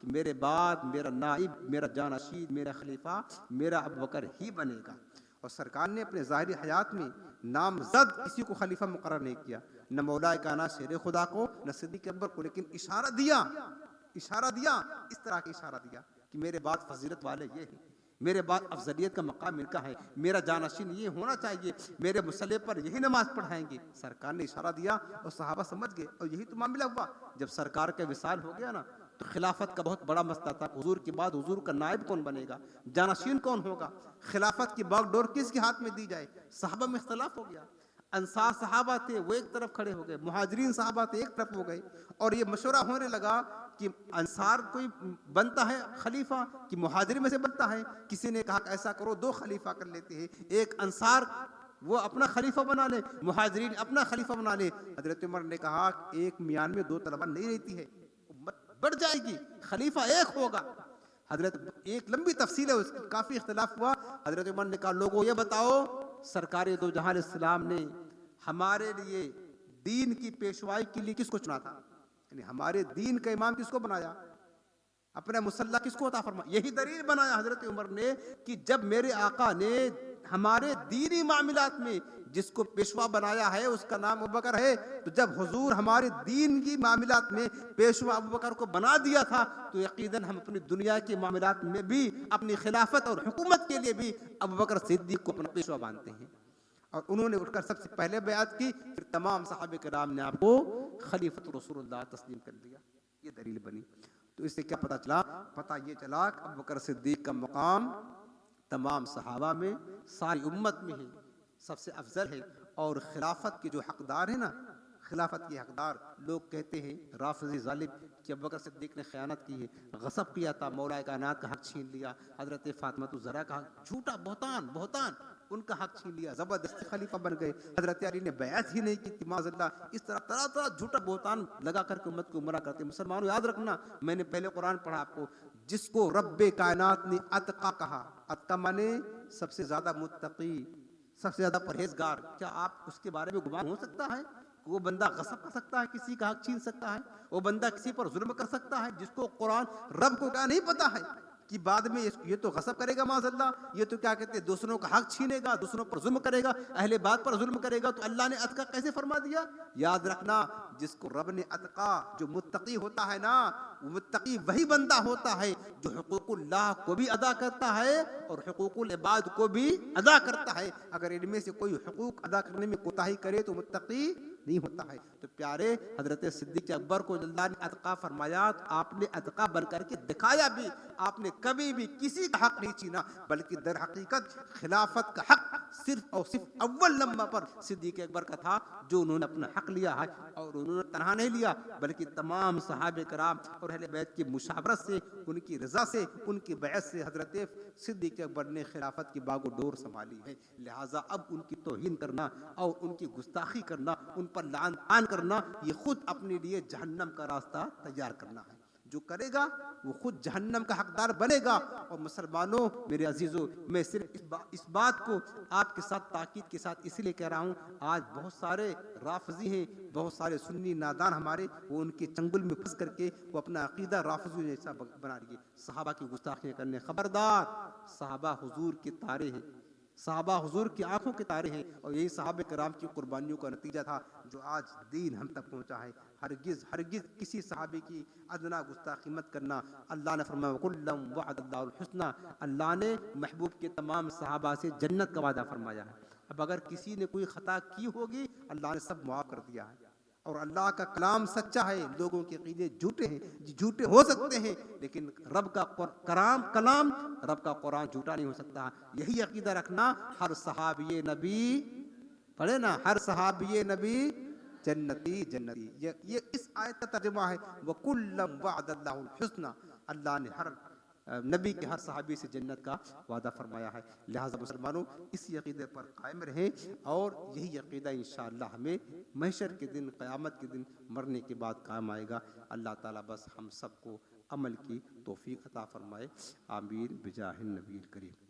कि मेरे बाद मेरा नाइब, मेरा जानशीन, मेरा खलीफा मेरा अबू बकर ही बनेगा। और सरकार ने अपने ज़ाहिरी हयात में नामज़द किसी को खलीफा मुकर्रर नहीं किया, न मौला काना शेर खुदा को, न सिद्दीक अकबर को, लेकिन इशारा दिया, इस तरह का इशारा दिया कि मेरे बाद फजीलत वाले ये हैं, मेरे बाद अफजलियत का मकाम इनका है, मेरा जानशीन ये होना चाहिए, मेरे मुसल्ले पर यही नमाज पढ़ाएंगे। सरकार ने इशारा दिया और सहाबा समझ गए और यही तो मामला हुआ। जब सरकार का विसाल हो गया ना तो खिलाफत का बहुत बड़ा मसला था, हुजूर के बाद हुजूर का नायब कौन बनेगा, जानशीन कौन होगा, खिलाफत की बागडोर किसके हाथ में दी जाए। सहाबा में इख्तलाफ हो गया। अंसार सहाबा थे वो एक तरफ खड़े हो गए, मुहाजिरीन सहाबा थे एक तरफ हो गए, और ये मशवरा होने लगा कि अंसार कोई बनता है खलीफा कि मुहाजिर में से बनता है। किसी ने कहा ऐसा करो 2 खलीफा कर लेते हैं, एक अंसार वो अपना खलीफा बना ले, मुहाजिरीन अपना खलीफा बना ले। हजरत उमर ने कहा एक मियान में 2 तलवार नहीं रहती है, उम्मत बढ़ जाएगी, खलीफा एक होगा। हजरत एक लंबी तफसील है उसकी, काफी इख्तलाफ हुआ। हजरत उमर ने कहा लोगों ये बताओ, सरकार दो जहां इस्लाम ने हमारे लिए दीन की पेशवाई के लिए किसको चुना था, यानी हमारे दीन का इमाम किसको बनाया, अपना मुसल्ला किसको अता फरमाया। यही दलील बनाया हजरत उमर ने कि जब मेरे आका ने हमारे दीनी मामलात में जिसको पेशवा बनाया है उसका नाम अबू बकर है, तो जब हुजूर हमारे दीन की मामलात में पेशवा अबू बकर को बना दिया था तो यकीनन हम अपनी दुनिया के मामलात में भी अपनी खिलाफत और हुकूमत के लिए भी अबू बकर सिद्दीक को अपना पेशवा मानते हैं। और उन्होंने उठकर सबसे पहले बयात की, फिर तमाम सहाबे किराम ने आपको खलीफत रसूलुल्लाह तस्लीम कर दिया। ये दलील बनी। तो इससे क्या पता चला? पता ये चला कि अबू बकर सिद्दीक का मकाम तमाम सहाबा में, सारी उम्मत में ही सबसे अफजल है। और खिलाफत के जो हकदार है ना, खिलाफत के हकदार, लोग कहते हैं राफिज़ी ज़ालिम कि अबू बकर सिद्दीक ने ख़यानत की है, गसब किया था, मौला कायनात का हक छीन लिया, हज़रत फ़ातिमा ज़हरा का हक, झूठा बहतान बहतान, उनका हक छीन लिया, ज़बरदस्ती खलीफा बन गए, हज़रत अली ने बैअत ही नहीं की थी माज़अल्लाह। इस तरह तरह तरह झूठा बहतान लगा करके उम्मत को गुमराह करते। मुसलमानों याद रखना, मैंने पहले कुरान पढ़ा आपको, जिसको रब्बे कायनात ने अतका कहा, अतका माने सबसे ज़्यादा मुत्तकी, सबसे ज्यादा परहेजगार, क्या आप उसके बारे में गुमान हो सकता है? वो बंदा गसब कर सकता है, किसी का हक छीन सकता है, वो बंदा किसी पर जुल्म कर सकता है, जिसको कुरान रब को क्या नहीं पता है कि बाद में ये तो गसब करेगा माज़अल्लाह, ये तो क्या कहते हैं दूसरों का हक छीनेगा, दूसरों पर जुल्म करेगा, अहले बात पर जुल्म करेगा, तो अल्लाह ने अतका कैसे फरमा दिया? याद रखना, जिसको रब ने अतका, जो मुत्तकी होता है ना, वो मुत्तकी वही बंदा होता है जो हुकूकुल्लाह को भी अदा करता है और हुकूकुल इबाद को भी अदा करता है। अगर इनमें से कोई हुकूक अदा करने में कोताही करे तो मुत्तकी नहीं होता है। तो प्यारे हजरत सिद्दीक अकबर को अल्लाह ने अतका फरमाया, तो आपने अतका बन करके दिखाया भी। आपने कभी भी किसी का हक नहीं छीना, बल्कि दर हकीकत खिलाफत का हक सिर्फ और सिर्फ अव्वल नंबर पर सिद्दीक अकबर का था, जो उन्होंने अपना हक लिया है। और उन्होंने तनहा नहीं लिया, बल्कि तमाम सहाबे कराम और अहले बैत की मुशावरत से, उनकी रजा से, उनकी बैत से हजरत सिद्दीक अकबर ने खिलाफत की बागो डोर संभाली है। लिहाजा अब उनकी तौहीन करना और उनकी गुस्ताखी करना, उन पर लान तान करना, ये खुद अपने लिए जहन्नम का रास्ता तैयार करना है। जो करेगा वो खुद जहन्नम का हकदार बनेगा। और मुसलमानों, मेरे अजीजों, मैं सिर्फ इस बात को आपके साथ ताकीद के साथ इसलिए कह रहा हूँ, आज बहुत सारे राफजी हैं, बहुत सारे सुन्नी नादान हमारे, वो उनके चंगुल में फंस करके वो अपना अकीदा राफजी जैसा बना रही है। सहाबा की गुस्ताखियाँ करने, खबरदार, सहाबा हुजूर के तारे हैं, सहाबा हुजूर की आंखों के तारे हैं, और यही सहाबे कराम की कुर्बानियों का नतीजा था जो आज दीन हम तक पहुंचा है। हरगिज हरगिज किसी सहाबे की अदना गुस्ताखी मत करना। अल्लाह ने फरमाया वकुल्लम वअदल्लाहुल हुस्ना, अल्लाह ने महबूब के तमाम सहाबा से जन्नत का वादा फरमाया है। अब अगर किसी ने कोई खता की होगी, अल्लाह ने सब मुआफ कर दिया है। और अल्लाह का कलाम सच्चा है, लोगों के अकीदे झूठे हैं, झूठे हो सकते हैं, लेकिन रब का कलाम, रब का कुरान झूठा नहीं हो सकता। यही अकीदा रखना। हर सहाबी नबी, पढ़े ना, हर सहाबी नबी जन्नती जन्नती, ये इस आयत का तर्जुमा है। वकुल्लम वअदल्लाहुल हुस्ना, अल्लाह ने हर नबी के हर सहाबी से जन्नत का वादा फरमाया है। लिहाजा मुसलमानों, इसी अकीदे पर कायम रहें, और यही अकीदा इंशाअल्लाह हमें महशर के दिन, क़यामत के दिन, मरने के बाद काम आएगा। अल्लाह ताला बस हम सबको अमल की तौफीक अता फरमाए। आमीन बिजाहिन नबील करीम।